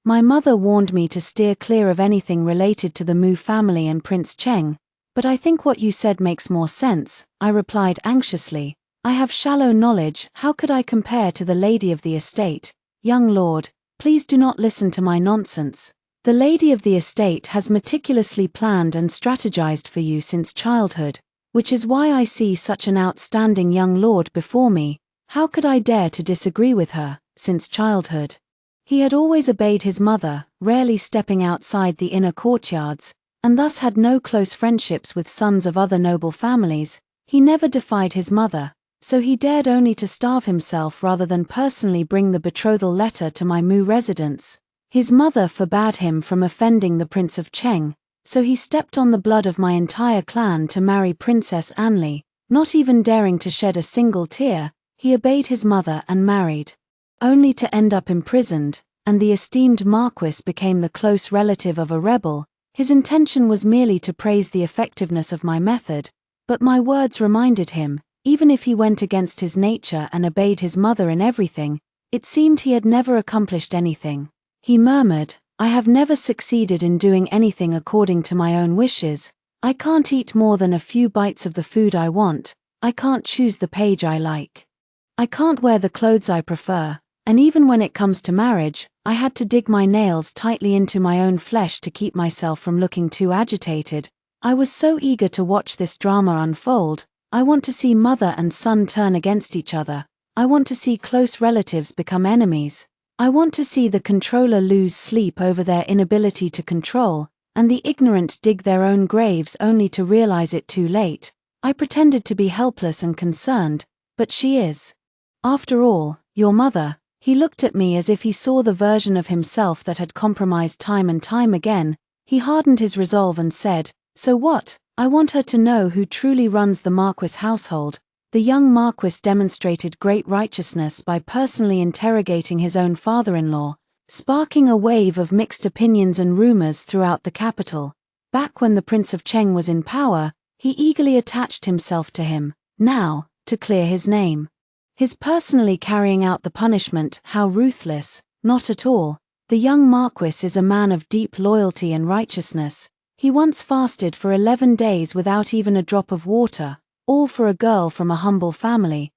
"My mother warned me to steer clear of anything related to the Mu family and Prince Cheng, but I think what you said makes more sense," I replied anxiously. "I have shallow knowledge. How could I compare to the lady of the estate? Young lord, please do not listen to my nonsense. The lady of the estate has meticulously planned and strategized for you since childhood, which is why I see such an outstanding young lord before me. How could I dare to disagree with her? Since childhood." He had always obeyed his mother, rarely stepping outside the inner courtyards, and thus had no close friendships with sons of other noble families. He never defied his mother, so he dared only to starve himself rather than personally bring the betrothal letter to my Mu residence. His mother forbade him from offending the Prince of Cheng, so he stepped on the blood of my entire clan to marry Princess Anli. Not even daring to shed a single tear, he obeyed his mother and married, only to end up imprisoned, and the esteemed Marquis became the close relative of a rebel. His intention was merely to praise the effectiveness of my method, but my words reminded him, even if he went against his nature and obeyed his mother in everything, it seemed he had never accomplished anything. He murmured, "I have never succeeded in doing anything according to my own wishes. I can't eat more than a few bites of the food I want. I can't choose the page I like. I can't wear the clothes I prefer. And even when it comes to marriage, I had to dig my nails tightly into my own flesh to keep myself from looking too agitated. I was so eager to watch this drama unfold. I want to see mother and son turn against each other. I want to see close relatives become enemies. I want to see the controller lose sleep over their inability to control, and the ignorant dig their own graves only to realize it too late." I pretended to be helpless and concerned, "But she is, after all, your mother." He looked at me as if he saw the version of himself that had compromised time and time again. He hardened his resolve and said, "So what? I want her to know who truly runs the Marquis household." The young Marquis demonstrated great righteousness by personally interrogating his own father-in-law, sparking a wave of mixed opinions and rumors throughout the capital. Back when the Prince of Cheng was in power, he eagerly attached himself to him. Now, to clear his name, his personally carrying out the punishment, how ruthless. Not at all. The young Marquis is a man of deep loyalty and righteousness. He once fasted for 11 days without even a drop of water, all for a girl from a humble family.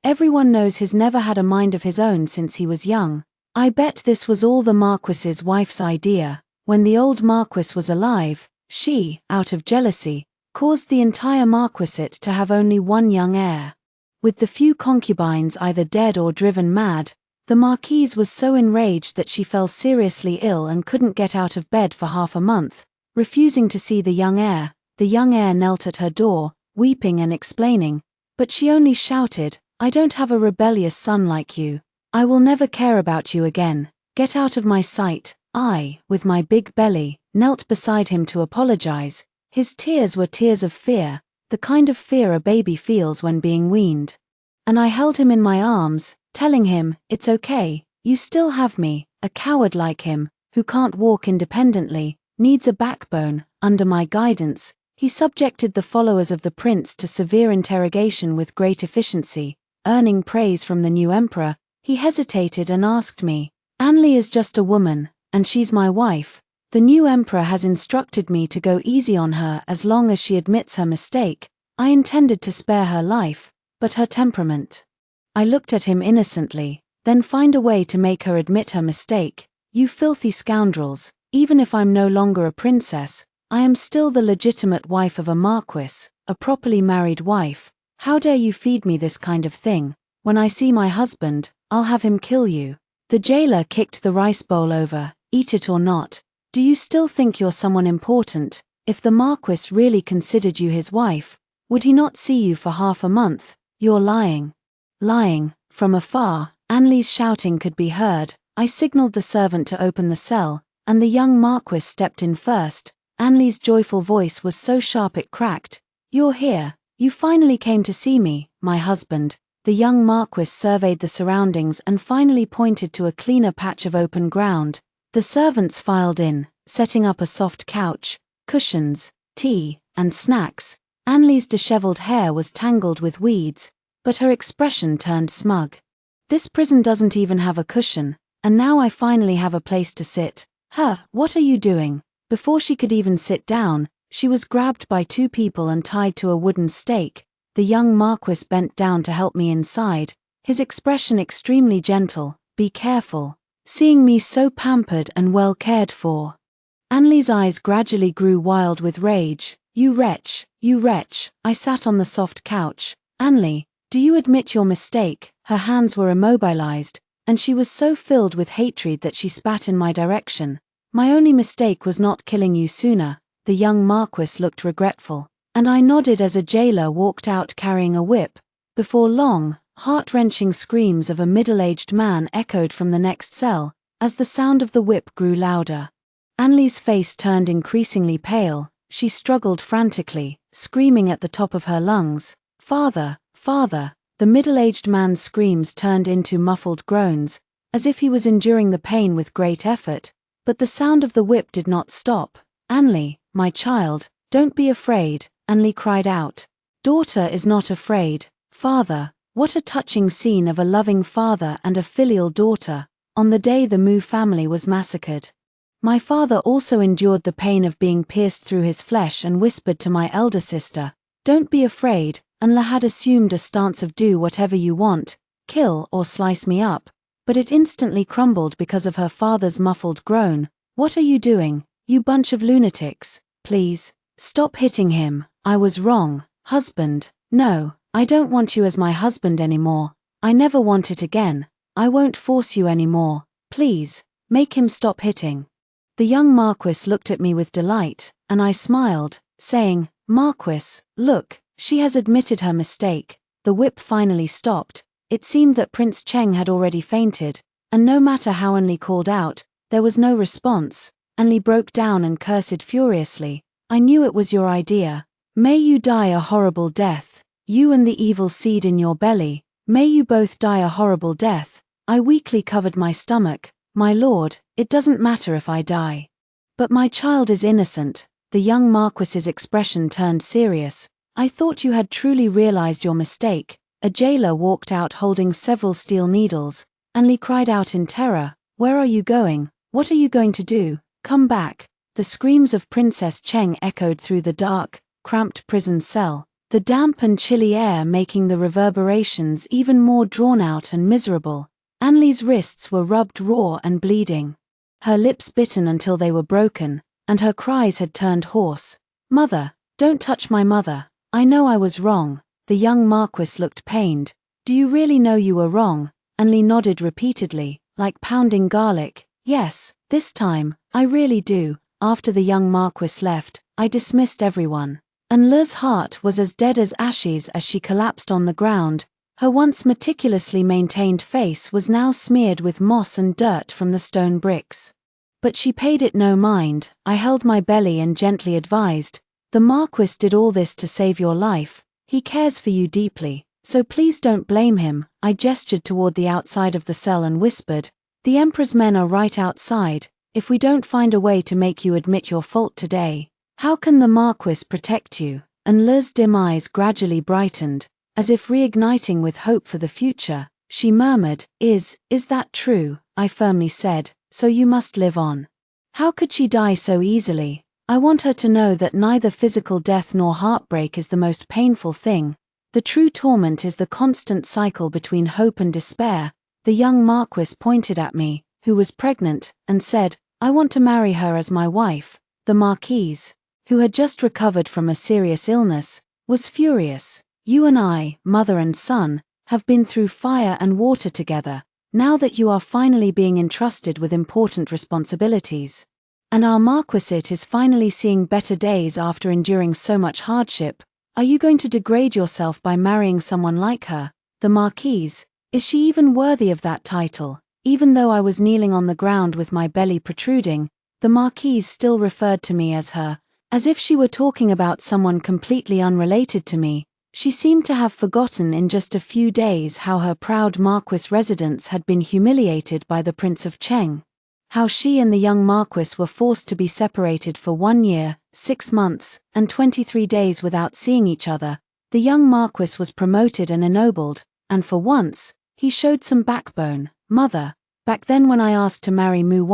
Everyone knows he's never had a mind of his own since he was young. I bet this was all the Marquis's wife's idea. When the old Marquis was alive, she, out of jealousy, caused the entire Marquisate to have only one young heir. With the few concubines either dead or driven mad, the Marquise was so enraged that she fell seriously ill and couldn't get out of bed for half a month, refusing to see the young heir. The young heir knelt at her door, weeping and explaining, but she only shouted, "I don't have a rebellious son like you. I will never care about you again. Get out of my sight." I, with my big belly, knelt beside him to apologize. His tears were tears of fear, the kind of fear a baby feels when being weaned. And I held him in my arms, telling him, "It's okay, you still have me." A coward like him, who can't walk independently, needs a backbone. Under my guidance, he subjected the followers of the prince to severe interrogation with great efficiency, earning praise from the new emperor. He hesitated and asked me, "Anli is just a woman, and she's my wife. The new emperor has instructed me to go easy on her as long as she admits her mistake. I intended to spare her life, but her temperament." I looked at him innocently. "Then find a way to make her admit her mistake. You filthy scoundrels, even if I'm no longer a princess, I am still the legitimate wife of a marquis, a properly married wife. How dare you feed me this kind of thing? When I see my husband, I'll have him kill you." The jailer kicked the rice bowl over. "Eat it or not. Do you still think you're someone important? If the marquis really considered you his wife, would he not see you for half a month? You're lying." Lying. From afar, Anli's shouting could be heard. I signaled the servant to open the cell, and the young marquis stepped in first. Anli's joyful voice was so sharp it cracked. "You're here. You finally came to see me, my husband." The young marquis surveyed the surroundings and finally pointed to a cleaner patch of open ground. The servants filed in, setting up a soft couch, cushions, tea, and snacks. Anli's disheveled hair was tangled with weeds, but her expression turned smug. "This prison doesn't even have a cushion, and now I finally have a place to sit. What are you doing?" Before she could even sit down, she was grabbed by two people and tied to a wooden stake. The young marquis bent down to help me inside, his expression extremely gentle. "Be careful." Seeing me so pampered and well cared for, Anli's eyes gradually grew wild with rage. You wretch, you wretch." I sat on the soft couch. "Anli, do you admit your mistake?" Her hands were immobilized, and she was so filled with hatred that she spat in my direction. "My only mistake was not killing you sooner." The young marquis looked regretful, and I nodded as a jailer walked out carrying a whip. Before long, heart-wrenching screams of a middle-aged man echoed from the next cell, as the sound of the whip grew louder. Anli's face turned increasingly pale. She struggled frantically, screaming at the top of her lungs, "Father, father!" The middle-aged man's screams turned into muffled groans, as if he was enduring the pain with great effort, but the sound of the whip did not stop. "Anli, my child, don't be afraid," Anli cried out. "Daughter is not afraid. Father." What a touching scene of a loving father and a filial daughter, on the day the Mu family was massacred. My father also endured the pain of being pierced through his flesh and whispered to my elder sister, "Don't be afraid," Anla had assumed a stance of "do whatever you want, kill or slice me up," but it instantly crumbled because of her father's muffled groan. "What are you doing, you bunch of lunatics? Please, stop hitting him. I was wrong, husband. No. I don't want you as my husband anymore. I never want it again. I won't force you anymore. Please, make him stop hitting." The young marquis looked at me with delight, and I smiled, saying, "Marquis, look, she has admitted her mistake." The whip finally stopped. It seemed that Prince Cheng had already fainted, and no matter how Anli called out, there was no response. Anli broke down and cursed furiously. "I knew it was your idea. May you die a horrible death. You and the evil seed in your belly, may you both die a horrible death." I weakly covered my stomach. "My lord, it doesn't matter if I die." "But my child is innocent." The young marquis's expression turned serious. "I thought you had truly realized your mistake." A jailer walked out holding several steel needles. Anli cried out in terror, "Where are you going? What are you going to do? Come back." The screams of Princess Cheng echoed through the dark, cramped prison cell, the damp and chilly air making the reverberations even more drawn-out and miserable. Anli's wrists were rubbed raw and bleeding, her lips bitten until they were broken, and her cries had turned hoarse. "Mother, don't touch my mother. I know I was wrong." The young marquis looked pained. "Do you really know you were wrong?" Anli nodded repeatedly, like pounding garlic. "Yes, this time, I really do." After the young marquis left, I dismissed everyone. Anli's heart was as dead as ashes as she collapsed on the ground. Her once meticulously maintained face was now smeared with moss and dirt from the stone bricks. But she paid it no mind. I held my belly and gently advised, "The Marquis did all this to save your life. He cares for you deeply, so please don't blame him." I gestured toward the outside of the cell and whispered, "The Emperor's men are right outside. If we don't find a way to make you admit your fault today, how can the Marquis protect you?" Anli's dim eyes gradually brightened, as if reigniting with hope for the future. she murmured. Is that true? I firmly said, so you must live on. How could she die so easily? I want her to know that neither physical death nor heartbreak is the most painful thing. The true torment is the constant cycle between hope and despair. The young Marquis pointed at me, who was pregnant, and said, I want to marry her as my wife. The Marquise, who had just recovered from a serious illness, was furious. You and I, mother and son, have been through fire and water together. Now that you are finally being entrusted with important responsibilities, and our Marquisate is finally seeing better days after enduring so much hardship, are you going to degrade yourself by marrying someone like her, the Marquise? Is she even worthy of that title? Even though I was kneeling on the ground with my belly protruding, the Marquise still referred to me as her, as if she were talking about someone completely unrelated to me. She seemed to have forgotten in just a few days how her proud Marquis residence had been humiliated by the Prince of Cheng. How she and the young Marquis were forced to be separated for 1 year, 6 months, and 23 days without seeing each other. The young Marquis was promoted and ennobled, and for once, he showed some backbone. Mother, back then when I asked to marry Mu,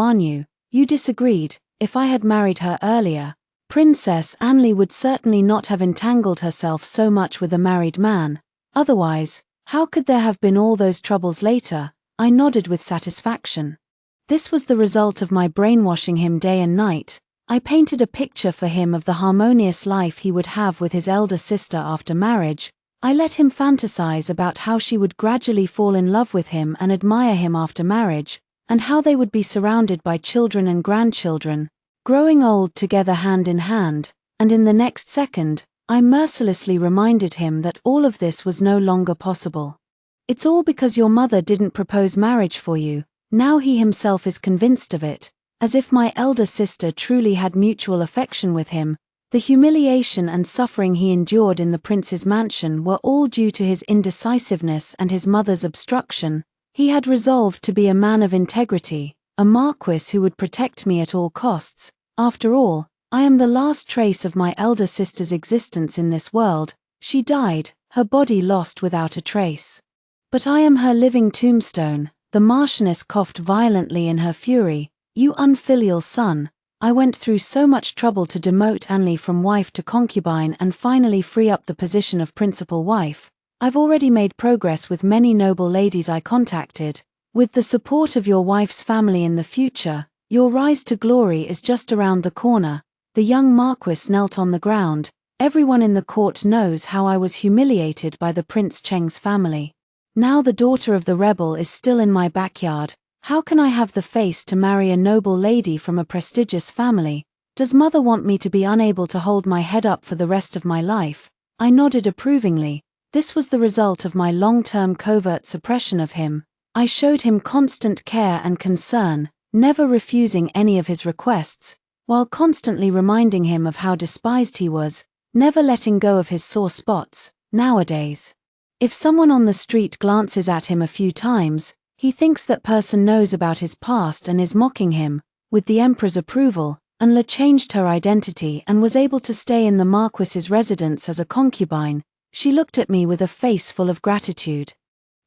you disagreed. If I had married her earlier, Princess Anli would certainly not have entangled herself so much with a married man. Otherwise, how could there have been all those troubles later? I nodded with satisfaction. This was the result of my brainwashing him day and night. I painted a picture for him of the harmonious life he would have with his elder sister after marriage. I let him fantasize about how she would gradually fall in love with him and admire him after marriage, and how they would be surrounded by children and grandchildren, growing old together hand in hand, and in the next second, I mercilessly reminded him that all of this was no longer possible. It's all because your mother didn't propose marriage for you. Now he himself is convinced of it, as if my elder sister truly had mutual affection with him. The humiliation and suffering he endured in the prince's mansion were all due to his indecisiveness and his mother's obstruction. He had resolved to be a man of integrity, a Marquis who would protect me at all costs. After all, I am the last trace of my elder sister's existence in this world. She died, her body lost without a trace. But I am her living tombstone. The Marchioness coughed violently in her fury. You unfilial son, I went through so much trouble to demote Anli from wife to concubine and finally free up the position of principal wife. I've already made progress with many noble ladies I contacted. With the support of your wife's family in the future, your rise to glory is just around the corner. The young Marquis knelt on the ground. Everyone in the court knows how I was humiliated by the Prince Cheng's family. Now the daughter of the rebel is still in my backyard. How can I have the face to marry a noble lady from a prestigious family? Does mother want me to be unable to hold my head up for the rest of my life? I nodded approvingly. This was the result of my long-term covert suppression of him. I showed him constant care and concern, never refusing any of his requests, while constantly reminding him of how despised he was, never letting go of his sore spots. Nowadays, if someone on the street glances at him a few times, he thinks that person knows about his past and is mocking him. With the Emperor's approval, Anla changed her identity and was able to stay in the Marquis's residence as a concubine. She looked at me with a face full of gratitude.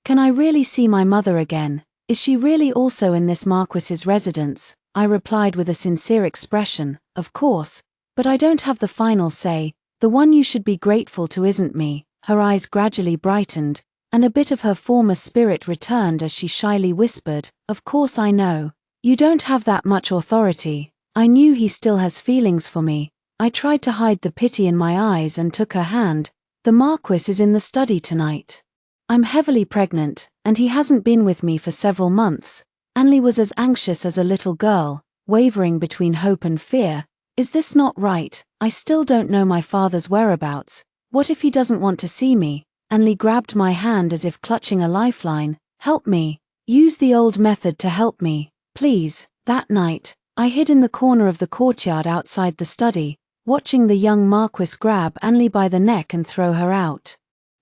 Can I really see my mother again? Is she really also in this Marquis's residence? I replied with a sincere expression, of course, but I don't have the final say. The one you should be grateful to isn't me. Her eyes gradually brightened, and a bit of her former spirit returned as she shyly whispered, of course I know. You don't have that much authority. I knew he still has feelings for me. I tried to hide the pity in my eyes and took her hand. The Marquis is in the study tonight. I'm heavily pregnant, and he hasn't been with me for several months. Anli was as anxious as a little girl, wavering between hope and fear. Is this not right? I still don't know my father's whereabouts. What if he doesn't want to see me? Anli grabbed my hand as if clutching a lifeline. Help me. Use the old method to help me, please. That night, I hid in the corner of the courtyard outside the study, watching the young Marquis grab Anli by the neck and throw her out.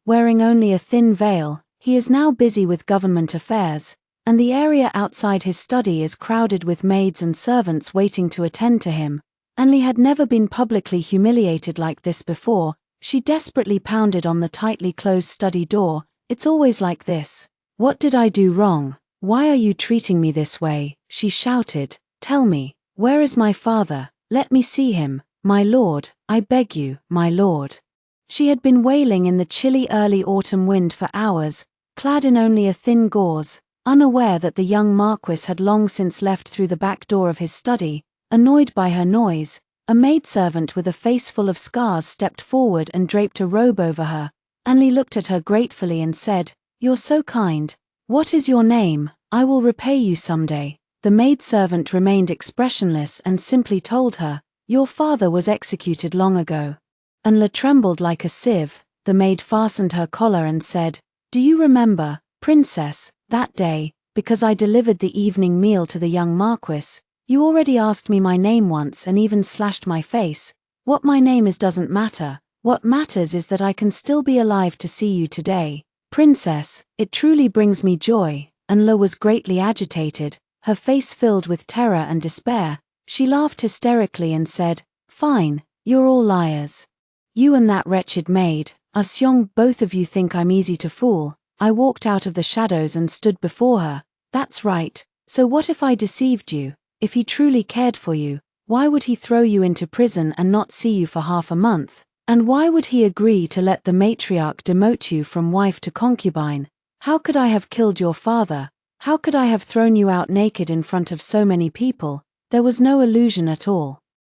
Wearing only a thin veil, he is now busy with government affairs, and the area outside his study is crowded with maids and servants waiting to attend to him. Anli had never been publicly humiliated like this before. She desperately pounded on the tightly closed study door. It's always like this. What did I do wrong? Why are you treating me this way? She shouted. Tell me, where is my father? Let me see him, my lord, I beg you, my lord. She had been wailing in the chilly early autumn wind for hours, clad in only a thin gauze, unaware that the young Marquis had long since left through the back door of his study. Annoyed by her noise, a maidservant with a face full of scars stepped forward and draped a robe over her. Anli looked at her gratefully and said, "You're so kind. What is your name? I will repay you someday." The maidservant remained expressionless and simply told her, "Your father was executed long ago." Anla trembled like a sieve. The maid fastened her collar and said, "Do you remember, princess, that day, because I delivered the evening meal to the young Marquis, you already asked me my name once and even slashed my face? What my name is doesn't matter. What matters is that I can still be alive to see you today. Princess, it truly brings me joy." Anla was greatly agitated, her face filled with terror and despair. She laughed hysterically and said, "Fine, you're all liars. You and that wretched maid, Asyong, both of you think I'm easy to fool." I walked out of the shadows and stood before her. "That's right, so what if I deceived you? If he truly cared for you, why would he throw you into prison and not see you for half a month? And why would he agree to let the matriarch demote you from wife to concubine? How could I have killed your father? How could I have thrown you out naked in front of so many people? There was no illusion at all.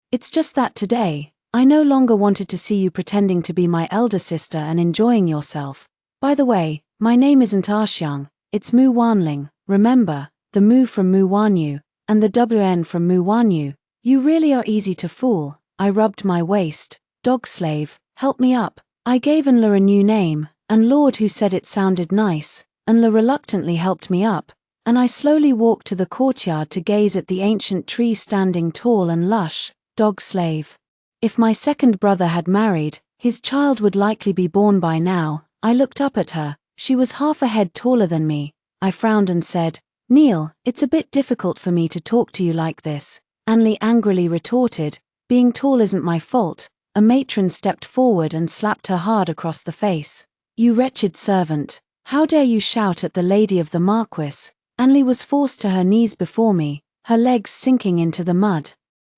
It's just that today, I no longer wanted to see you pretending to be my elder sister and enjoying yourself. By the way, my name isn't Asyong, it's Mu Wanling, remember, the Mu from Mu Wanyu, and the WN from Mu Wanyu. You really are easy to fool." I rubbed my waist. "Dog slave, help me up." I gave Anla a new name, and Lord who said it sounded nice. Anla reluctantly helped me up, and I slowly walked to the courtyard to gaze at the ancient tree standing tall and lush. Dog slave. If my second brother had married, his child would likely be born by now. I looked up at her. She was half a head taller than me. I frowned and said, "Neil, it's a bit difficult for me to talk to you like this." Anli angrily retorted, "Being tall isn't my fault." A matron stepped forward and slapped her hard across the face. "You wretched servant, how dare you shout at the lady of the Marquis?" Anli was forced to her knees before me, her legs sinking into the mud.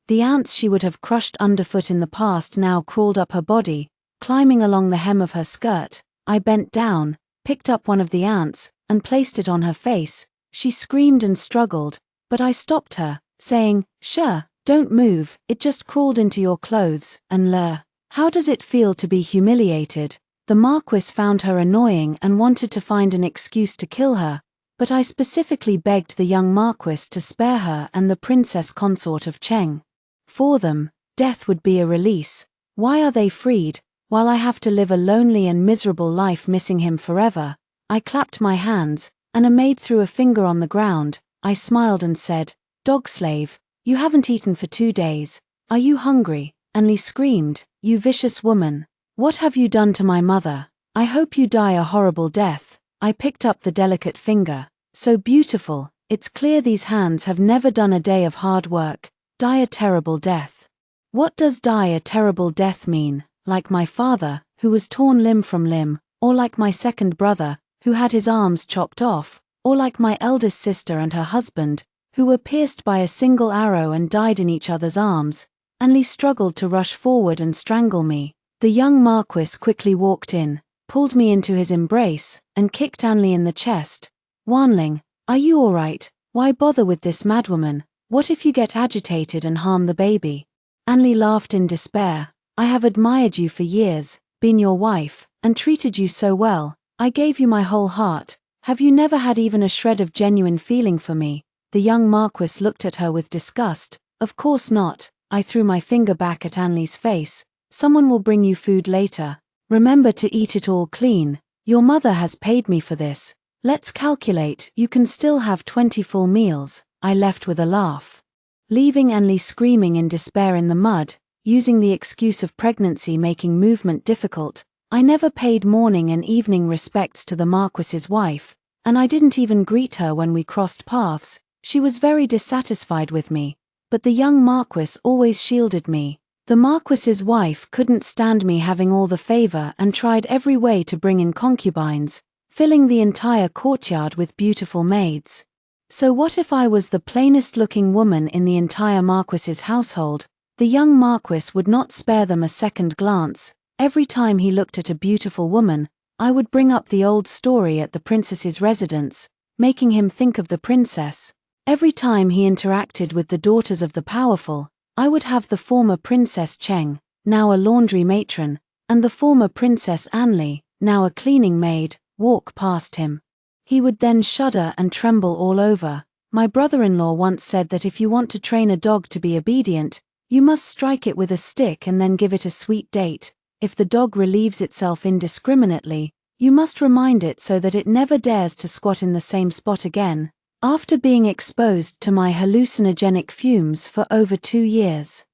The ants she would have crushed underfoot in the past now crawled up her body, climbing along the hem of her skirt. I bent down, picked up one of the ants, and placed it on her face. She screamed and struggled, but I stopped her, saying, "Sure, don't move, it just crawled into your clothes." Anla, how does it feel to be humiliated? The Marquis found her annoying and wanted to find an excuse to kill her, but I specifically begged the young Marquis to spare her and the princess consort of Cheng. For them, death would be a release. Why are they freed, while I have to live a lonely and miserable life missing him forever? I clapped my hands, and a maid threw a finger on the ground. I smiled and said, "Dog slave, you haven't eaten for 2 days. Are you hungry?" Anli screamed, "You vicious woman. What have you done to my mother? I hope you die a horrible death." I picked up the delicate finger. So beautiful, it's clear these hands have never done a day of hard work. Die a terrible death. What does die a terrible death mean? Like my father, who was torn limb from limb, or like my second brother, who had his arms chopped off, or like my eldest sister and her husband, who were pierced by a single arrow and died in each other's arms. Anli struggled to rush forward and strangle me. The young Marquis quickly walked in, pulled me into his embrace, and kicked Anli in the chest. "Wanling, are you alright? Why bother with this madwoman? What if you get agitated and harm the baby?" Anli laughed in despair. "I have admired you for years, been your wife, and treated you so well. I gave you my whole heart. Have you never had even a shred of genuine feeling for me?" The young Marquis looked at her with disgust. "Of course not." I threw my finger back at Anli's face. "Someone will bring you food later. Remember to eat it all clean. Your mother has paid me for this. Let's calculate, you can still have 20 full meals." I left with a laugh. Leaving Anli screaming in despair in the mud, using the excuse of pregnancy making movement difficult, I never paid morning and evening respects to the Marquis's wife, and I didn't even greet her when we crossed paths. She was very dissatisfied with me, but the young Marquis always shielded me. The Marquis's wife couldn't stand me having all the favor and tried every way to bring in concubines. filling the entire courtyard with beautiful maids. So what if I was the plainest-looking woman in the entire Marquis's household? The young Marquis would not spare them a second glance. Every time he looked at a beautiful woman, I would bring up the old story at the princess's residence, making him think of the princess. Every time he interacted with the daughters of the powerful, I would have the former Princess Cheng, now a laundry matron, and the former Princess Anli, now a cleaning maid, walk past him. He would then shudder and tremble all over. My brother-in-law once said that if you want to train a dog to be obedient, you must strike it with a stick and then give it a sweet date. If the dog relieves itself indiscriminately, you must remind it so that it never dares to squat in the same spot again. After being exposed to my hallucinogenic fumes for over 2 years,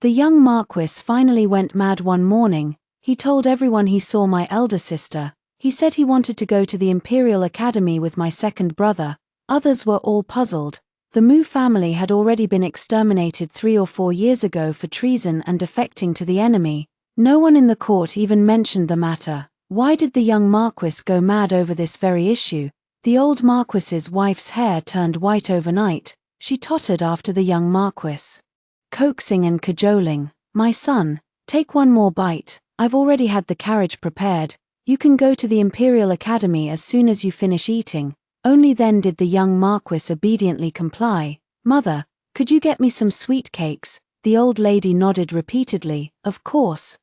the young Marquis finally went mad one morning. He told everyone he saw my elder sister. He said he wanted to go to the Imperial Academy with my second brother. Others were all puzzled. The Mu family had already been exterminated 3 or 4 years ago for treason and defecting to the enemy. No one in the court even mentioned the matter. Why did the young Marquis go mad over this very issue? The old Marquis's wife's hair turned white overnight. She tottered after the young Marquis, coaxing and cajoling. "My son, take one more bite. I've already had the carriage prepared. You can go to the Imperial Academy as soon as you finish eating." Only then did the young Marquis obediently comply. "Mother, could you get me some sweet cakes?" The old lady nodded repeatedly. Of course,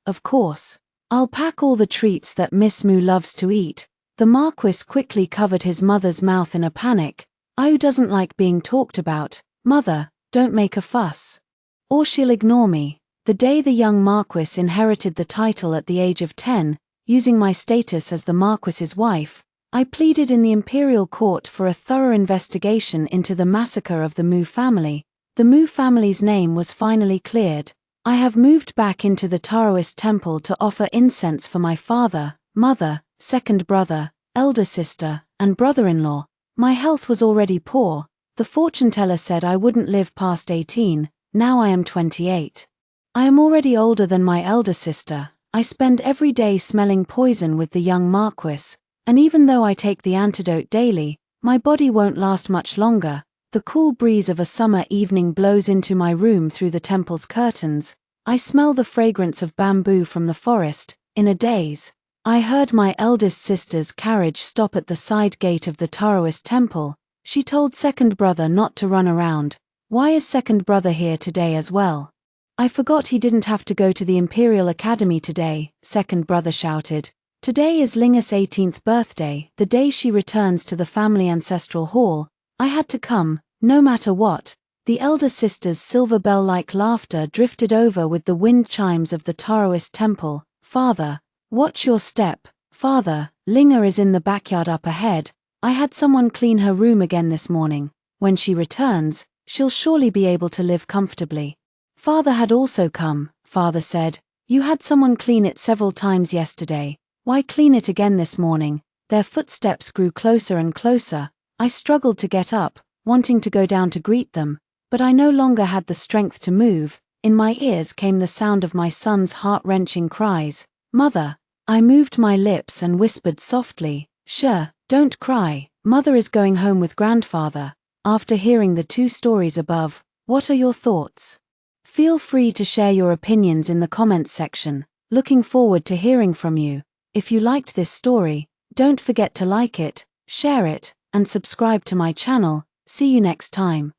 I'll pack all the treats that Miss Mu loves to eat." The Marquis quickly covered his mother's mouth in a panic. "Ayu doesn't like being talked about. Mother, don't make a fuss, or she'll ignore me." The day the young Marquis inherited the title at the age of 10, using my status as the Marquis's wife, I pleaded in the imperial court for a thorough investigation into the massacre of the Mu family. The Mu family's name was finally cleared. I have moved back into the Taoist temple to offer incense for my father, mother, second brother, elder sister, and brother-in-law. My health was already poor. The fortune teller said I wouldn't live past 18, now I am 28. I am already older than my elder sister. I spend every day smelling poison with the young Marquis, and even though I take the antidote daily, my body won't last much longer. The cool breeze of a summer evening blows into my room through the temple's curtains. I smell the fragrance of bamboo from the forest. In a daze, I heard my eldest sister's carriage stop at the side gate of the Taoist temple. She told second brother not to run around. "Why is second brother here today as well?" "I forgot he didn't have to go to the Imperial Academy today," second brother shouted. "Today is Linga's 18th birthday, the day she returns to the family ancestral hall. I had to come, no matter what." The elder sister's silver bell-like laughter drifted over with the wind chimes of the Taoist temple. "Father, watch your step. Father, Linga is in the backyard up ahead. I had someone clean her room again this morning. When she returns, she'll surely be able to live comfortably." Father had also come. Father said, "You had someone clean it several times yesterday. Why clean it again this morning?" Their footsteps grew closer and closer. I struggled to get up, wanting to go down to greet them, but I no longer had the strength to move. In my ears came the sound of my son's heart-wrenching cries. "Mother." I moved my lips and whispered softly, "Shh, don't cry. Mother is going home with grandfather." After hearing the 2 stories above, what are your thoughts? Feel free to share your opinions in the comments section. Looking forward to hearing from you. If you liked this story, don't forget to like it, share it, and subscribe to my channel. See you next time.